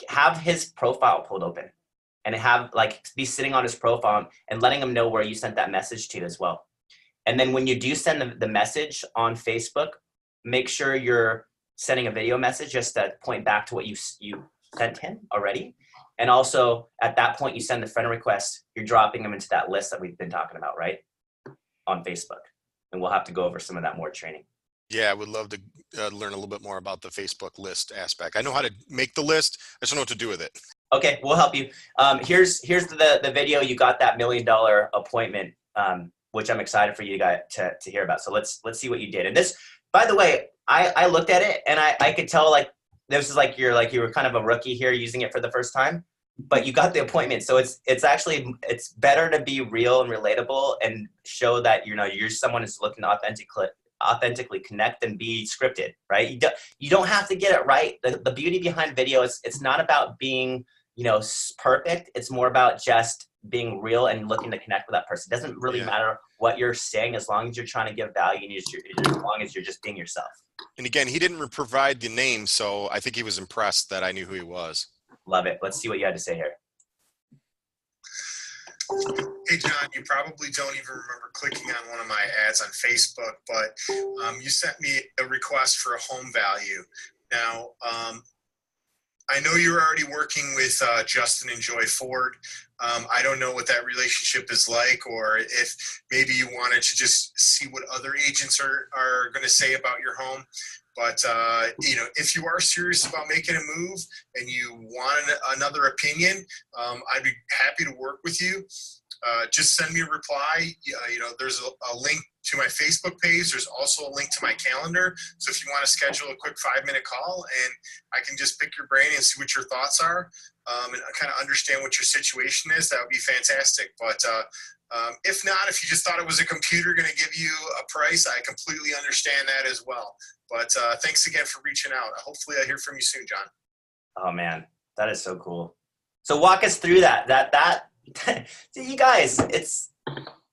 have his profile pulled open and have be sitting on his profile and letting him know where you sent that message to as well. And then when you do send the message on Facebook, make sure you're sending a video message just to point back to what you sent him already. And also at that point, you send the friend request, you're dropping them into that list that we've been talking about, right? On Facebook. And we'll have to go over some of that more training. Yeah, I would love to learn a little bit more about the Facebook list aspect. I know how to make the list. I just don't know what to do with it. Okay, we'll help you. Here's the video. You got that $1 million appointment, which I'm excited for you guys to hear about. So let's see what you did. And this, by the way, I looked at it and I could tell this is you were kind of a rookie here using it for the first time, but you got the appointment. So it's better to be real and relatable and show that you're someone who's looking to authentically connect and be scripted, right? You don't have to get it right. The beauty behind video is it's not about being perfect. It's more about just being real and looking to connect with that person. It doesn't really matter what you're saying as long as you're trying to give value and as long as you're just being yourself. And again, he didn't provide the name, so I think he was impressed that I knew who he was. Love it. Let's see what you had to say here. Hey, John, you probably don't even remember clicking on one of my ads on Facebook, but you sent me a request for a home value. Now, I know you're already working with Justin and Joy Ford. I don't know what that relationship is like, or if maybe you wanted to just see what other agents are going to say about your home. But, if you are serious about making a move and you want another opinion, I'd be happy to work with you. Just send me a reply. There's a link to my Facebook page. There's also a link to my calendar. So if you want to schedule a quick 5-minute call, and I can just pick your brain and see what your thoughts are, and kind of understand what your situation is, that would be fantastic. But if not, if you just thought it was a computer going to give you a price, I completely understand that as well. But thanks again for reaching out. Hopefully I'll hear from you soon, John. Oh man, that is so cool. So walk us through that. See, you guys,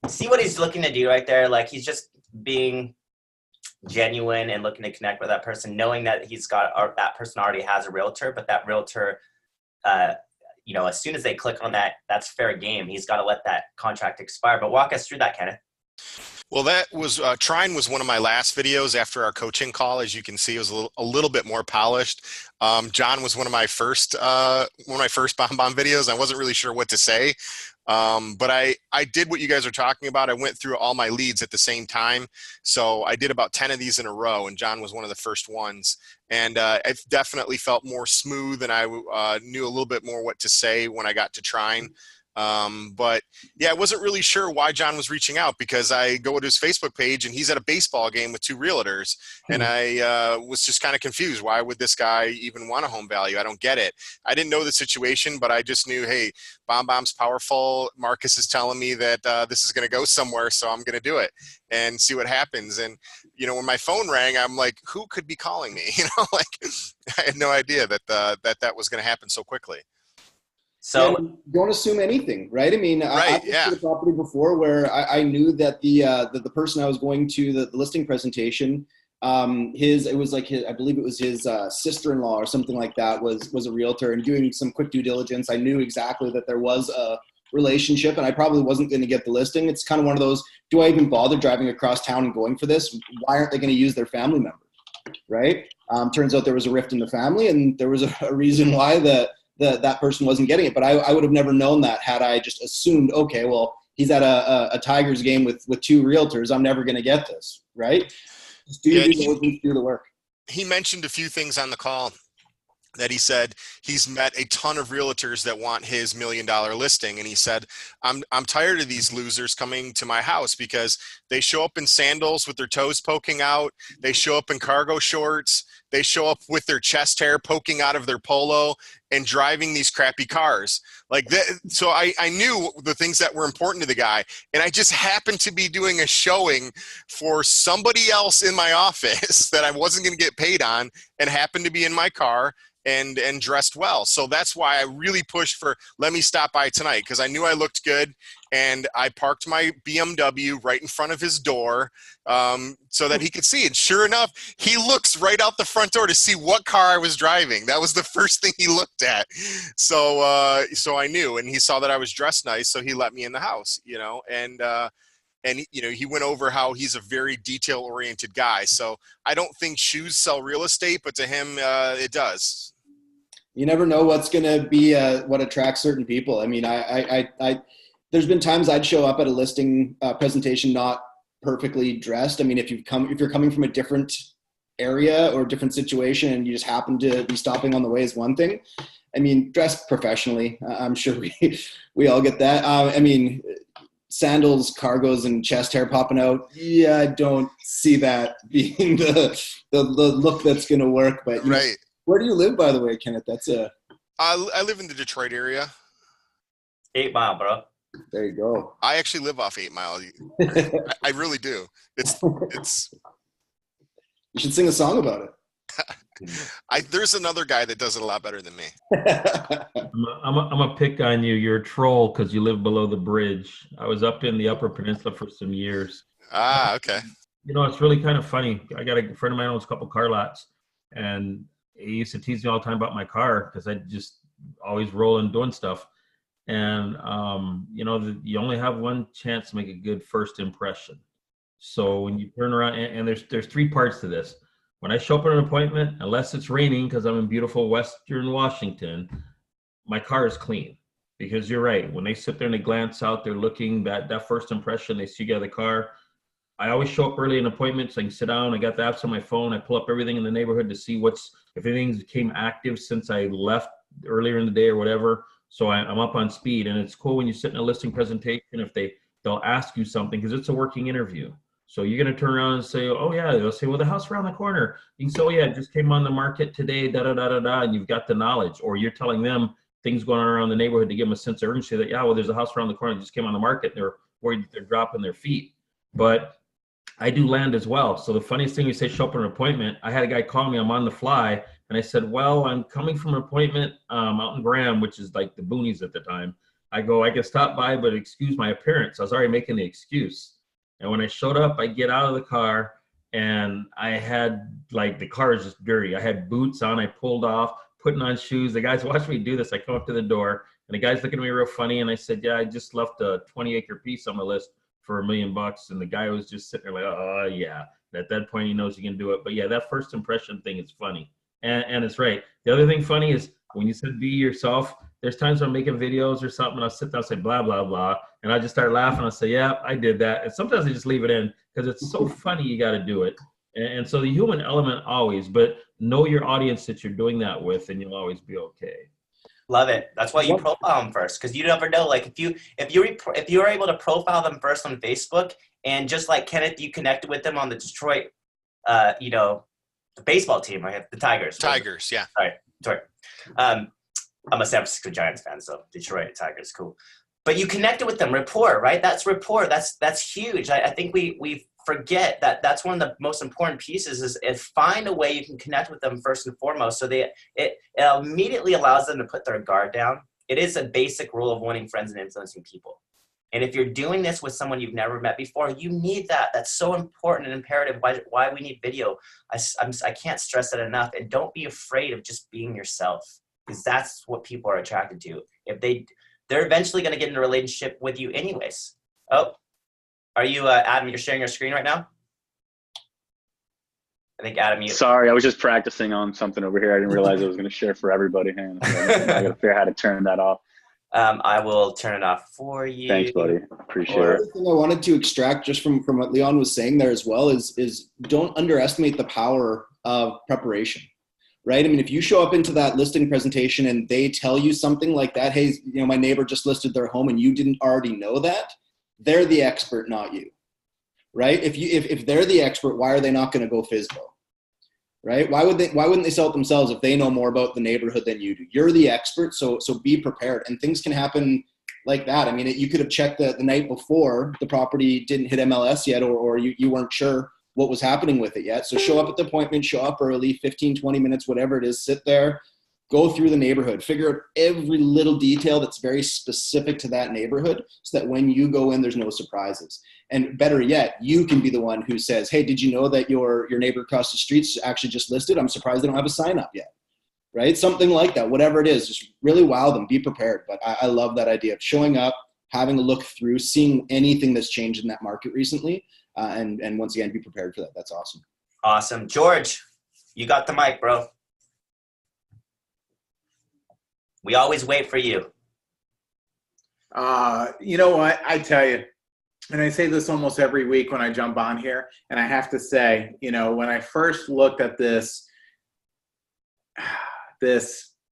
see what he's looking to do right there. Like, he's just being genuine and looking to connect with that person, knowing that that person already has a realtor, but that realtor, as soon as they click on that, that's fair game. He's got to let that contract expire. But walk us through that, Kenneth. Well, that was Trine was one of my last videos after our coaching call. As you can see, it was a little bit more polished. John was one of my first BombBomb videos. I wasn't really sure what to say, but I did what you guys are talking about. I went through all my leads at the same time, so I did about 10 of these in a row, and John was one of the first ones. And it definitely felt more smooth, and I knew a little bit more what to say when I got to Trine. But yeah, I wasn't really sure why John was reaching out, because I go to his Facebook page and he's at a baseball game with 2 realtors. And I was just kind of confused. Why would this guy even want a home value? I don't get it. I didn't know the situation, but I just knew, hey, BombBomb's powerful. Marcus is telling me that this is going to go somewhere, so I'm going to do it and see what happens. And, when my phone rang, I'm like, who could be calling me? I had no idea that was going to happen so quickly. So don't assume anything, right? I mean, right, I've been to the property before where I knew that the person I was going to the listing presentation, I believe it was his sister-in-law or something like that was a realtor, and doing some quick due diligence, I knew exactly that there was a relationship, and I probably wasn't going to get the listing. It's kind of one of those, do I even bother driving across town and going for this? Why aren't they going to use their family member, right? Turns out there was a rift in the family, and there was a reason why that person wasn't getting it. But I would have never known that had I just assumed, okay, well, he's at a Tigers game with 2 realtors. I'm never going to get this, right? Just do the work. He mentioned a few things on the call that he said he's met a ton of realtors that want his $1 million listing. And he said, I'm tired of these losers coming to my house because they show up in sandals with their toes poking out. They show up in cargo shorts. They show up with their chest hair poking out of their polo and driving these crappy cars like that. So I knew the things that were important to the guy. And I just happened to be doing a showing for somebody else in my office that I wasn't going to get paid on, and happened to be in my car and dressed well. So that's why I really pushed for, let me stop by tonight, because I knew I looked good, and I parked my BMW right in front of his door so that he could see. And sure enough, he looks right out the front door to see what car I was driving. That was the first thing he looked at. So I knew, and he saw that I was dressed nice, so he let me in the house, and he went over how he's a very detail-oriented guy. So I don't think shoes sell real estate, but to him, it does. You never know what's going to be what attracts certain people. I mean, I there's been times I'd show up at a listing presentation not perfectly dressed. I mean, if you're coming from a different area or a different situation and you just happen to be stopping on the way is one thing. I mean, dress professionally. I'm sure we all get that. I mean, sandals, cargos, and chest hair popping out. Yeah, I don't see that being the look that's going to work. But right. Where do you live, by the way, Kenneth? I live in the Detroit area. 8 Mile, bro. There you go. I actually live off 8 Mile. I really do. It's. You should sing a song about it. There's another guy that does it a lot better than me. I'm a pick on you. You're a troll because you live below the bridge. I was up in the Upper Peninsula for some years. Ah, okay. It's really kind of funny. I got a friend of mine owns a couple car lots, and he used to tease me all the time about my car because I just always rolling doing stuff. And, you only have one chance to make a good first impression. So when you turn around, and there's three parts to this. When I show up at an appointment, unless it's raining because I'm in beautiful Western Washington, my car is clean. Because you're right, when they sit there and they glance out, they're looking, that first impression, they see you get out of the car. I always show up early in appointments. I can sit down. I got the apps on my phone. I pull up everything in the neighborhood to see if anything became active since I left earlier in the day or whatever. So I'm up on speed. And it's cool when you sit in a listing presentation, if they'll ask you something, because it's a working interview. So you're going to turn around and say, oh yeah, they'll say, well, the house around the corner. You can say, oh yeah, it just came on the market today, da da da da da, and you've got the knowledge. Or you're telling them things going on around the neighborhood to give them a sense of urgency that, yeah, well, there's a house around the corner that just came on the market. They're worried they're dropping their feet. But I do land as well. So the funniest thing, you say show up at an appointment. I had a guy call me, I'm on the fly, and I said, well, I'm coming from an appointment out in Graham, which is like the boonies at the time. I go, I can stop by, but excuse my appearance. I was already making the excuse. And when I showed up, I get out of the car, and I had, the car is just dirty. I had boots on, I pulled off, putting on shoes. The guys watched me do this. I come up to the door, and the guy's looking at me real funny, and I said, yeah, I just left a 20-acre piece on my list for $1 million. And the guy was just sitting there like, oh yeah. And at that point, he knows he can do it. But yeah, that first impression thing is funny. And it's right. The other thing funny is when you said be yourself, there's times when I'm making videos or something, and I'll sit down and say blah, blah, blah. And I just start laughing. I'll say, yeah, I did that. And sometimes I just leave it in because it's so funny, you got to do it. And so the human element always, but know your audience that you're doing that with, and you'll always be okay. Love it. That's why you profile them first, because you never know. Like if you're able to profile them first on Facebook, and just like Kenneth, you connected with them on the Detroit, the baseball team, right? The Tigers. Tigers, yeah. Sorry. I'm a San Francisco Giants fan, so Detroit Tigers, cool. But you connected with them, rapport, right? That's rapport. That's huge. I think we forget that that's one of the most important pieces is find a way you can connect with them first and foremost. So it immediately allows them to put their guard down. It is a basic rule of winning friends and influencing people. And if you're doing this with someone you've never met before, you need that. That's so important and imperative. Why we need video. I can't stress it enough. And don't be afraid of just being yourself, because that's what people are attracted to. If they're eventually going to get in a relationship with you anyways. Oh, are you, Adam, you're sharing your screen right now? I think Adam, you. Sorry, I was just practicing on something over here. I didn't realize I was going to share for everybody. Hang on, I got to figure out how to turn that off. I will turn it off for you. Thanks, buddy. Appreciate it. The thing I wanted to extract just from what Leon was saying there as well is don't underestimate the power of preparation. Right? I mean, if you show up into that listing presentation and they tell you something like that, hey, my neighbor just listed their home, and you didn't already know that, they're the expert, not you. Right? If they're the expert, why are they not going to go FSBO? Right? Why wouldn't they sell it themselves if they know more about the neighborhood than you do? You're the expert, so be prepared. And things can happen like that. I mean, you could have checked the night before the property didn't hit MLS yet, or you weren't sure what was happening with it yet. So show up at the appointment, show up early, 15, 20 minutes, whatever it is, sit there, go through the neighborhood, figure out every little detail that's very specific to that neighborhood so that when you go in, there's no surprises. And better yet, you can be the one who says, hey, did you know that your neighbor across the street's actually just listed? I'm surprised they don't have a sign up yet. Right? Something like that, whatever it is, just really wow them, be prepared. But I love that idea of showing up, having a look through, seeing anything that's changed in that market recently. And once again, be prepared for that. That's awesome. Awesome. George, you got the mic, bro. We always wait for you. You know what? I tell you, and I say this almost every week when I jump on here, and I have to say, when I first looked at this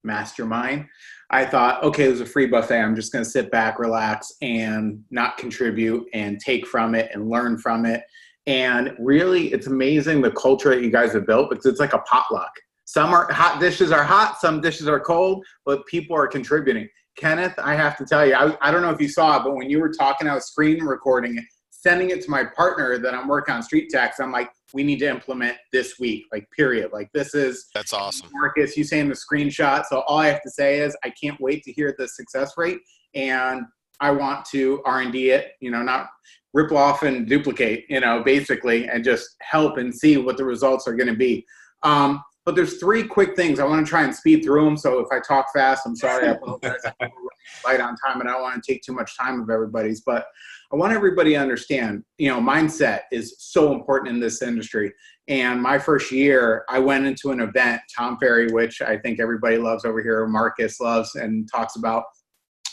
mastermind, I thought, okay, it was a free buffet. I'm just going to sit back, relax, and not contribute and take from it and learn from it. And really, it's amazing the culture that you guys have built, because it's like a potluck. Some hot dishes are hot, some dishes are cold, but people are contributing. Kenneth, I have to tell you, I don't know if you saw it, but when you were talking, I was screen recording it, sending it to my partner that I'm working on StreetText. I'm like, we need to implement this week, period. That's awesome. Marcus, you saying the screenshot. So all I have to say is I can't wait to hear the success rate, and I want to R&D it, not rip off and duplicate, basically, and just help and see what the results are going to be. But there's 3 quick things. I want to try and speed through them. So if I talk fast, I'm sorry. I apologize. I'm light on time, and I don't want to take too much time of everybody's. But I want everybody to understand, mindset is so important in this industry. And my first year, I went into an event, Tom Ferry, which I think everybody loves over here, Marcus loves and talks about.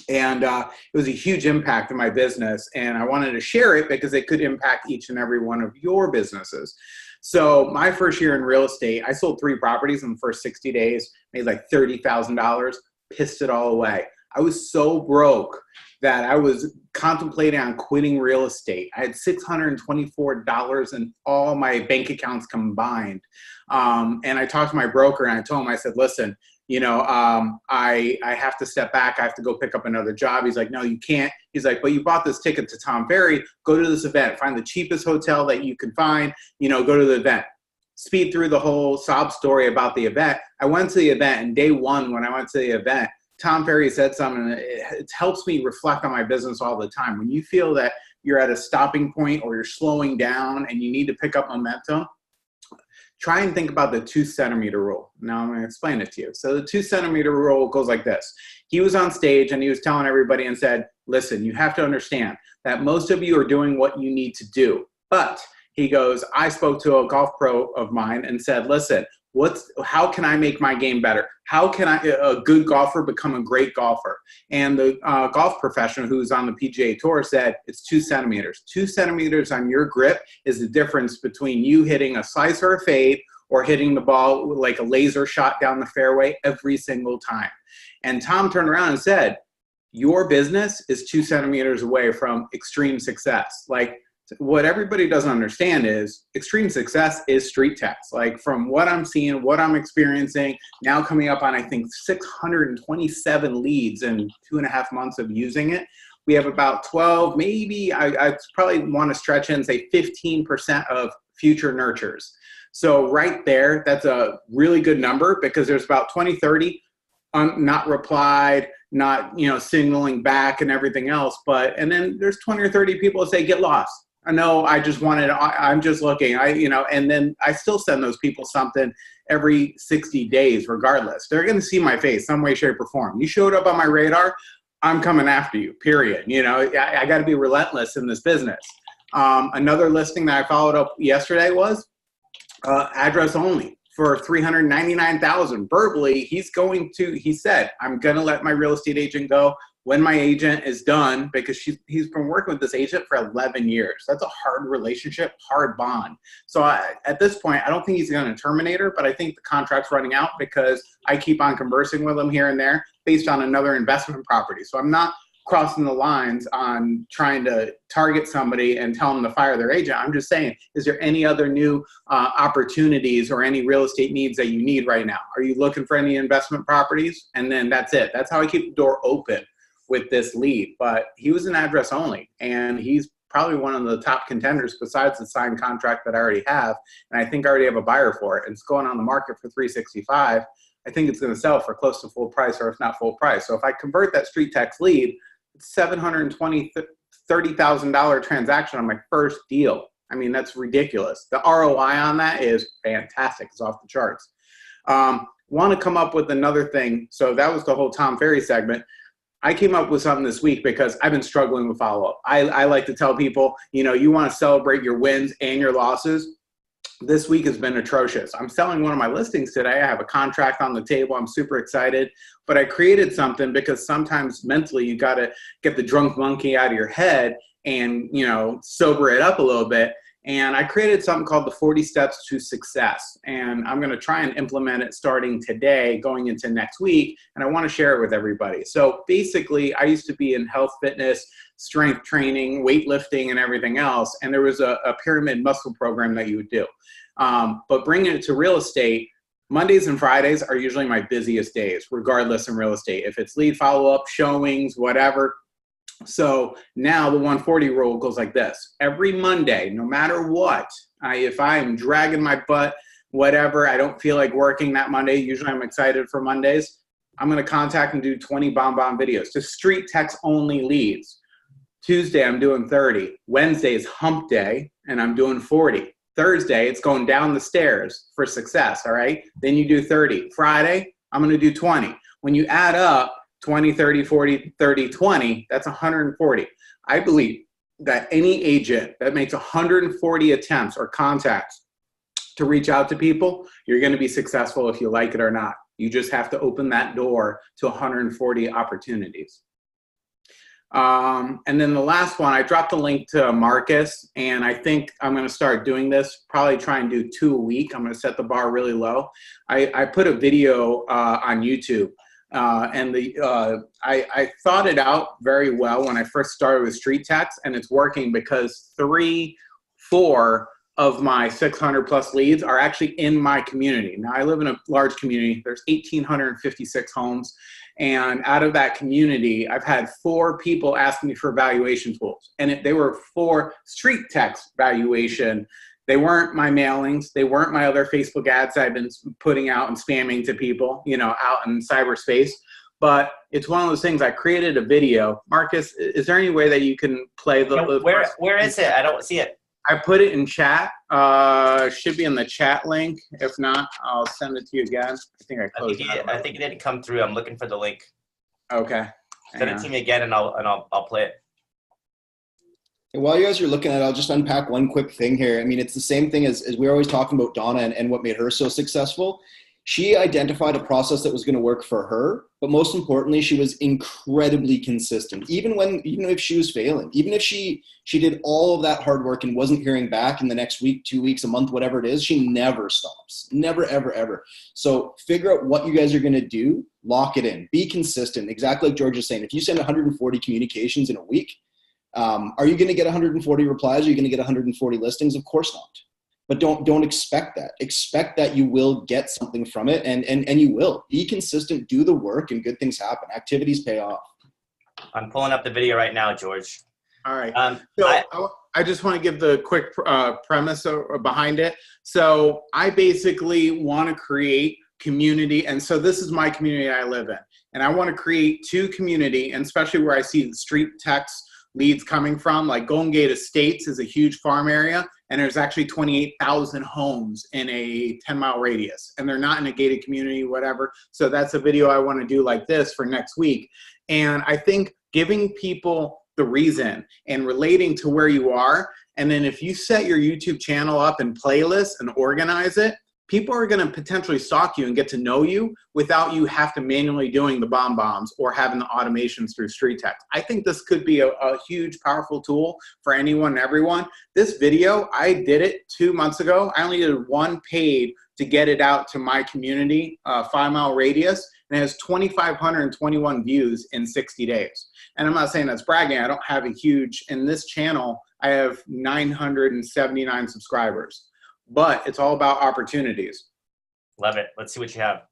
And it was a huge impact in my business. And I wanted to share it because it could impact each and every one of your businesses. So my first year in real estate, I sold 3 properties in the first 60 days, made like $30,000, pissed it all away. I was so broke that I was contemplating on quitting real estate. I had $624 in all my bank accounts combined. And I talked to my broker and I told him, I said, listen, I have to step back. I have to go pick up another job. He's like, no, you can't. He's like, but you bought this ticket to Tom Ferry. Go to this event. Find the cheapest hotel that you can find. Go to the event. Speed through the whole sob story about the event. I went to the event, and day 1 when I went to the event, Tom Ferry said something. It helps me reflect on my business all the time. When you feel that you're at a stopping point or you're slowing down and you need to pick up momentum, try and think about the 2-centimeter rule. Now I'm going to explain it to you. So the 2-centimeter rule goes like this. He was on stage and he was telling everybody and said, listen, you have to understand that most of you are doing what you need to do. But he goes, I spoke to a golf pro of mine and said, listen, how can I make my game better? How can a good golfer become a great golfer? And the golf professional who's on the PGA Tour said it's 2 centimeters. 2 centimeters on your grip is the difference between you hitting a slice or a fade or hitting the ball like a laser shot down the fairway every single time. And Tom turned around and said, your business is 2 centimeters away from extreme success. Like, what everybody doesn't understand is extreme success is StreetText. Like, from what I'm seeing, what I'm experiencing, now coming up on, I think, 627 leads in 2.5 months of using it. We have about 12, maybe I probably want to stretch in, say 15% of future nurtures. So right there, that's a really good number because there's about 20, 30 not replied, not, signaling back and everything else. And then there's 20 or 30 people that say, get lost. I know, I'm just looking, and then I still send those people something every 60 days, regardless. They're going to see my face some way, shape, or form. You showed up on my radar, I'm coming after you, period. I got to be relentless in this business. Another listing that I followed up yesterday was address only for $399,000. Verbally, he said, I'm going to let my real estate agent go when my agent is done, because he's been working with this agent for 11 years. That's a hard relationship, hard bond. So at this point, I don't think he's going to terminate her, but I think the contract's running out because I keep on conversing with him here and there based on another investment property. So I'm not crossing the lines on trying to target somebody and tell them to fire their agent. I'm just saying, is there any other new opportunities or any real estate needs that you need right now? Are you looking for any investment properties? And then that's it. That's how I keep the door open with this lead. But he was an address only, and he's probably one of the top contenders besides the signed contract that I already have. And I think I already have a buyer for it. It's going on the market for $365. I think it's going to sell for close to full price, or if not full price. So if I convert that StreetText lead, it's $720,000, $30,000 transaction on my first deal. I mean, that's ridiculous. The ROI on that is fantastic. It's off the charts. Want to come up with another thing. So that was the whole Tom Ferry segment. I came up with something this week because I've been struggling with follow-up. I like to tell people, you want to celebrate your wins and your losses. This week has been atrocious. I'm selling one of my listings today. I have a contract on the table. I'm super excited. But I created something because sometimes mentally you got to get the drunk monkey out of your head and, sober it up a little bit. And I created something called the 40 Steps to Success. And I'm going to try and implement it starting today, going into next week. And I want to share it with everybody. So basically, I used to be in health, fitness, strength training, weightlifting, and everything else. And there was a pyramid muscle program that you would do. But bringing it to real estate, Mondays and Fridays are usually my busiest days, regardless in real estate. If it's lead follow-up, showings, whatever. So now the 140 rule goes like this. Every Monday, no matter what, if I'm dragging my butt, whatever, I don't feel like working that Monday, usually I'm excited for Mondays, I'm going to contact and do 20 bomb videos. Just StreetText only leads. Tuesday, I'm doing 30. Wednesday is hump day, and I'm doing 40. Thursday, it's going down the stairs for success, all right? Then you do 30. Friday, I'm going to do 20. When you add up 20, 30, 40, 30, 20, that's 140. I believe that any agent that makes 140 attempts or contacts to reach out to people, you're going to be successful if you like it or not. You just have to open that door to 140 opportunities. And then the last one, I dropped a link to Marcus, and I think I'm going to start doing this, probably try and do 2 a week. I'm going to set the bar really low. I put a video on YouTube, and I thought it out very well when I first started with StreetText, and it's working because 4 of my 600 plus leads are actually in my community. Now I live in a large community. There's 1,856 homes. And out of that community, I've had 4 people ask me for valuation tools. And they were for StreetText valuation. They weren't my mailings. They weren't my other Facebook ads I've been putting out and spamming to people, you know, out in cyberspace. But it's one of those things. I created a video. Marcus, is there any way that you can play the where is it? I don't see it. I put it in chat. Should be in the chat link. If not, I'll send it to you again. I think I closed it. I think it didn't come through. I'm looking for the link. Okay. Send it to me again, and I'll play it. And while you guys are looking at it, I'll just unpack one quick thing here. I mean, it's the same thing as we're always talking about Donna and what made her so successful. She identified a process that was going to work for her, but most importantly, she was incredibly consistent. Even if she was failing, even if she did all of that hard work and wasn't hearing back in the next week, 2 weeks, a month, whatever it is, she never stops. Never, ever, ever. So figure out what you guys are going to do, lock it in, be consistent. Exactly like George is saying, if you send 140 communications in a week, are you going to get 140 replies? Are you going to get 140 listings? Of course not. But don't expect that. Expect that you will get something from it, and you will. Be consistent, do the work, and good things happen. Activities pay off. I'm pulling up the video right now, George. All right. I just want to give the quick premise behind it. So I basically want to create community, and so this is my community I live in, and I want to create 2 community, and especially where I see the StreetText leads coming from. Like Golden Gate Estates is a huge farm area, and there's actually 28,000 homes in a 10-mile radius, and they're not in a gated community, whatever. So that's a video I want to do like this for next week. And I think giving people the reason and relating to where you are, and then if you set your YouTube channel up in playlists and organize it, people are going to potentially stalk you and get to know you without you have to manually doing the bombs or having the automations through StreetText. I think this could be a huge, powerful tool for anyone and everyone. This video, I did it 2 months ago. I only did 1 paid to get it out to my community, 5-mile radius, and it has 2,521 views in 60 days. And I'm not saying that's bragging. I don't have a huge, in this channel, I have 979 subscribers. But it's all about opportunities. Love it. Let's see what you have.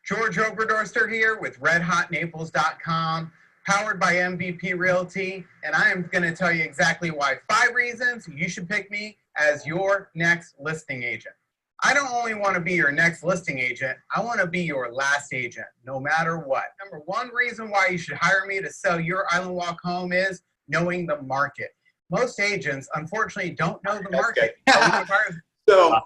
George Oberdorster here with RedHotNaples.com, powered by MVP Realty, and I am going to tell you exactly why 5 reasons you should pick me as your next listing agent. I don't only want to be your next listing agent, I want to be your last agent, no matter what. Number 1 reason why you should hire me to sell your Island Walk home is knowing the market. Most agents, unfortunately, don't know the market. So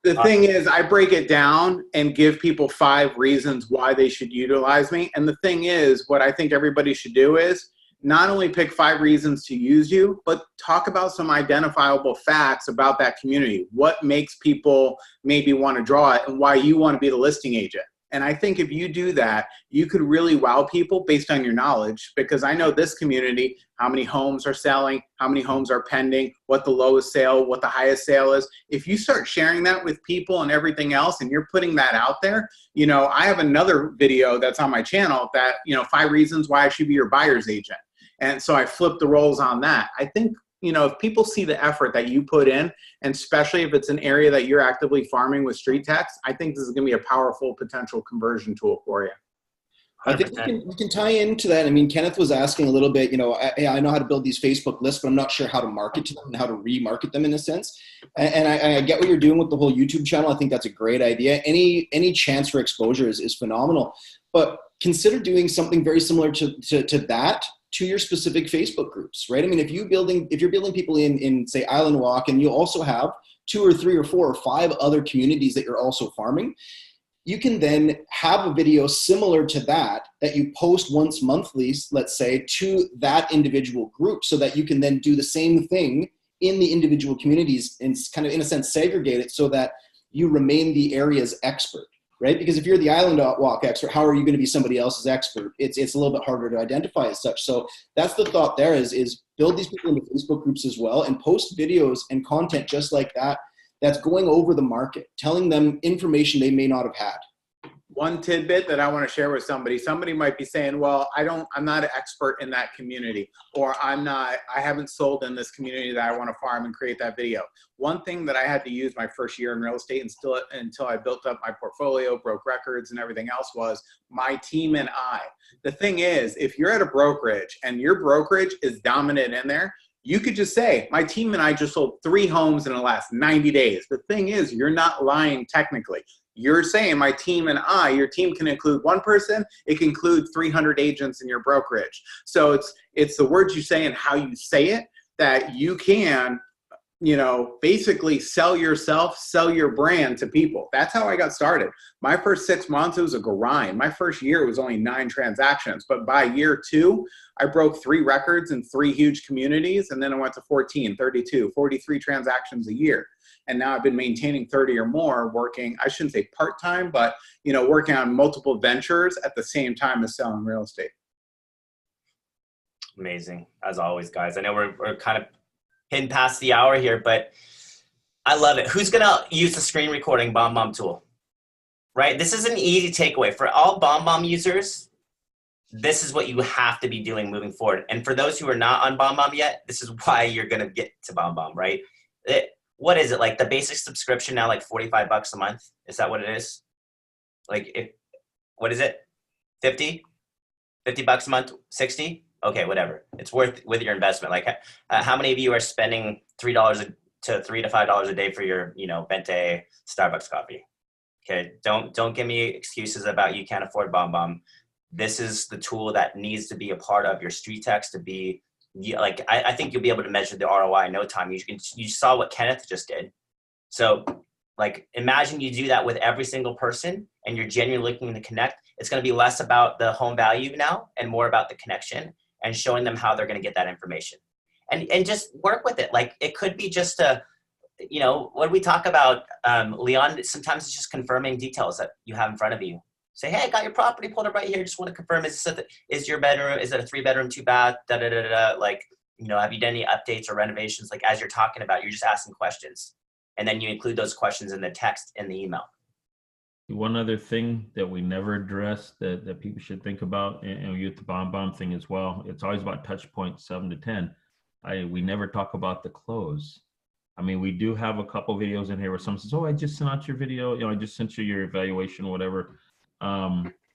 the thing is, I break it down and give people 5 reasons why they should utilize me. And the thing is, what I think everybody should do is not only pick 5 reasons to use you, but talk about some identifiable facts about that community. What makes people maybe want to draw it and why you want to be the listing agent. And I think if you do that, you could really wow people based on your knowledge, because I know this community, how many homes are selling, how many homes are pending, what the lowest sale, what the highest sale is. If you start sharing that with people and everything else, and you're putting that out there, you know, I have another video that's on my channel that, you know, 5 reasons why I should be your buyer's agent. And so I flipped the roles on that. I think, you know, if people see the effort that you put in, and especially if it's an area that you're actively farming with StreetText, I think this is going to be a powerful potential conversion tool for you. 100%. I think we can tie into that. I mean, Kenneth was asking a little bit, you know, I know how to build these Facebook lists, but I'm not sure how to market to them and how to remarket them in a sense. And I get what you're doing with the whole YouTube channel. I think that's a great idea. Any chance for exposure is phenomenal. But consider doing something very similar to that, to your specific Facebook groups, right? I mean, if you're building people in say Island Walk, and you also have 2 or 3 or 4 or 5 other communities that you're also farming, you can then have a video similar to that you post once monthly, let's say, to that individual group, so that you can then do the same thing in the individual communities and kind of, in a sense, segregate it so that you remain the area's expert, right? Because if you're the Island Walk expert, how are you going to be somebody else's expert? It's a little bit harder to identify as such. So that's the thought there, is build these people into Facebook groups as well, and post videos and content just like that, that's going over the market, telling them information they may not have had. One tidbit that I want to share with somebody might be saying, well, I'm not an expert in that community, or I haven't sold in this community that I want to farm and create that video. One thing that I had to use my first year in real estate and still until I built up my portfolio, broke records and everything else, was my team and I. The thing is, if you're at a brokerage and your brokerage is dominant in there, you could just say, my team and I just sold 3 homes in the last 90 days. The thing is, you're not lying technically. You're saying my team and I, your team can include 1 person, it can include 300 agents in your brokerage. So it's the words you say and how you say it that you can, basically sell yourself, sell your brand to people. That's how I got started. My first 6 months, it was a grind. My first year, it was only 9 transactions. But by year 2, I broke 3 records in 3 huge communities. And then I went to 14, 32, 43 transactions a year. And now I've been maintaining 30 or more, working, I shouldn't say part-time, but working on multiple ventures at the same time as selling real estate. Amazing, as always, guys. I know we're kind of hitting past the hour here, but I love it. Who's gonna use the screen recording BombBomb tool? Right? This is an easy takeaway. For all BombBomb users, this is what you have to be doing moving forward. And for those who are not on BombBomb yet, this is why you're gonna get to BombBomb, right? What is it, like the basic subscription now, like $45 a month? Is that what it is? What is it? 50 bucks a month, 60? Okay, whatever. It's worth with your investment. Like, how many of you are spending $3 to $5 a day for your, Vente Starbucks coffee? Okay, don't give me excuses about you can't afford BombBomb. This is the tool that needs to be a part of your StreetText to be. I think you'll be able to measure the ROI in no time. You saw what Kenneth just did. So imagine you do that with every single person and you're genuinely looking to connect. It's going to be less about the home value now and more about the connection and showing them how they're going to get that information and just work with it. Like it could be just what we talk about, Leon, sometimes it's just confirming details that you have in front of you. Say, hey, I got your property pulled up right here. Just want to confirm, is your bedroom, is it a 3-bedroom, 2-bath, Like, have you done any updates or renovations? Like as you're talking about, you're just asking questions. And then you include those questions in the text in the email. One other thing that we never address that people should think about, and we get the BombBomb thing as well. It's always about touch points 7 to 10. We never talk about the close. I mean, we do have a couple videos in here where someone says, oh, I just sent out your video. I just sent you your evaluation or whatever.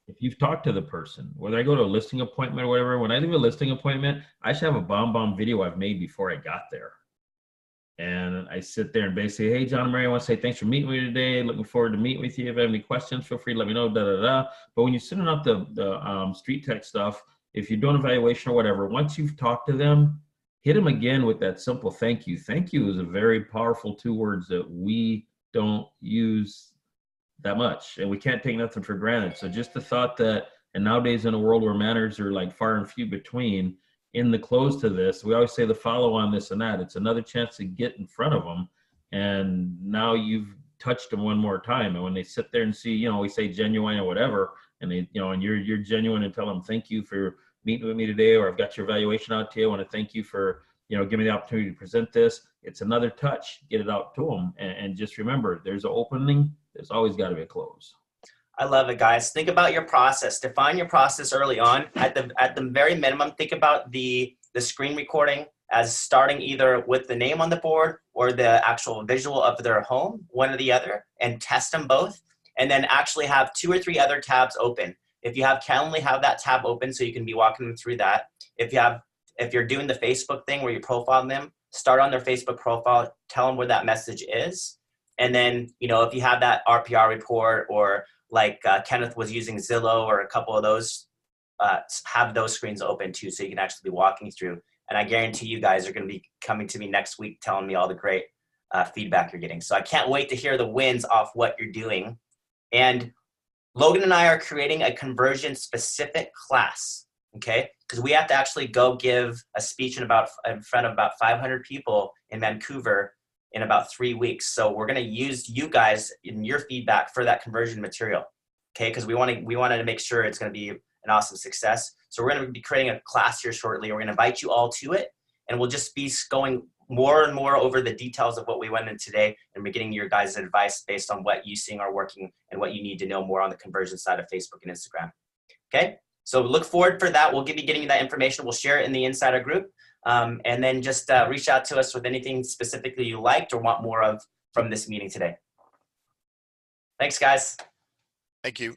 If you've talked to the person, whether I go to a listing appointment or whatever, when I leave a listing appointment, I should have a BombBomb video I've made before I got there. And I sit there and basically, hey, John and Mary, I want to say thanks for meeting with me today. Looking forward to meeting with you. If you have any questions, feel free to let me know, But when you're sending out the StreetText stuff, if you're doing evaluation or whatever, once you've talked to them, hit them again with that simple thank you. Thank you is a very powerful 2 words that we don't use that much, and we can't take nothing for granted. So just the thought that, and nowadays in a world where manners are like far and few between, in the close to this, we always say the follow on this and that. It's another chance to get in front of them, and now you've touched them one more time. And when they sit there and see, we say genuine or whatever, and they, and you're genuine and tell them thank you for meeting with me today, or I've got your evaluation out to you. I want to thank you for give me the opportunity to present this. It's another touch. Get it out to them, and just remember, there's an opening. There's always got to be a close. I love it, guys. Think about your process. Define your process early on. At the very minimum, think about the screen recording as starting either with the name on the board or the actual visual of their home, one or the other, and test them both. And then actually have 2 or 3 other tabs open. If you have Calendly, have that tab open so you can be walking them through that. If you're doing the Facebook thing where you profile them, start on their Facebook profile, tell them where that message is. And then, if you have that RPR report or like Kenneth was using Zillow or a couple of those have those screens open too, so you can actually be walking through. And I guarantee you guys are going to be coming to me next week telling me all the great feedback you're getting. So I can't wait to hear the wins off what you're doing. And Logan and I are creating a conversion specific class, okay? Because we have to actually go give a speech in front of about 500 people in Vancouver in about 3 weeks. So we're going to use you guys in your feedback for that conversion material, okay? Because we wanted to make sure it's going to be an awesome success. So we're going to be creating a class here shortly. We're going to invite you all to it, and we'll just be going more and more over the details of what we went in today, and we're getting your guys' advice based on what you seeing are working and what you need to know more on the conversion side of Facebook and Instagram. Okay, so look forward for that. We'll be getting you that information. We'll share it in the insider group, and then just reach out to us with anything specifically you liked or want more of from this meeting today. Thanks, guys. Thank you.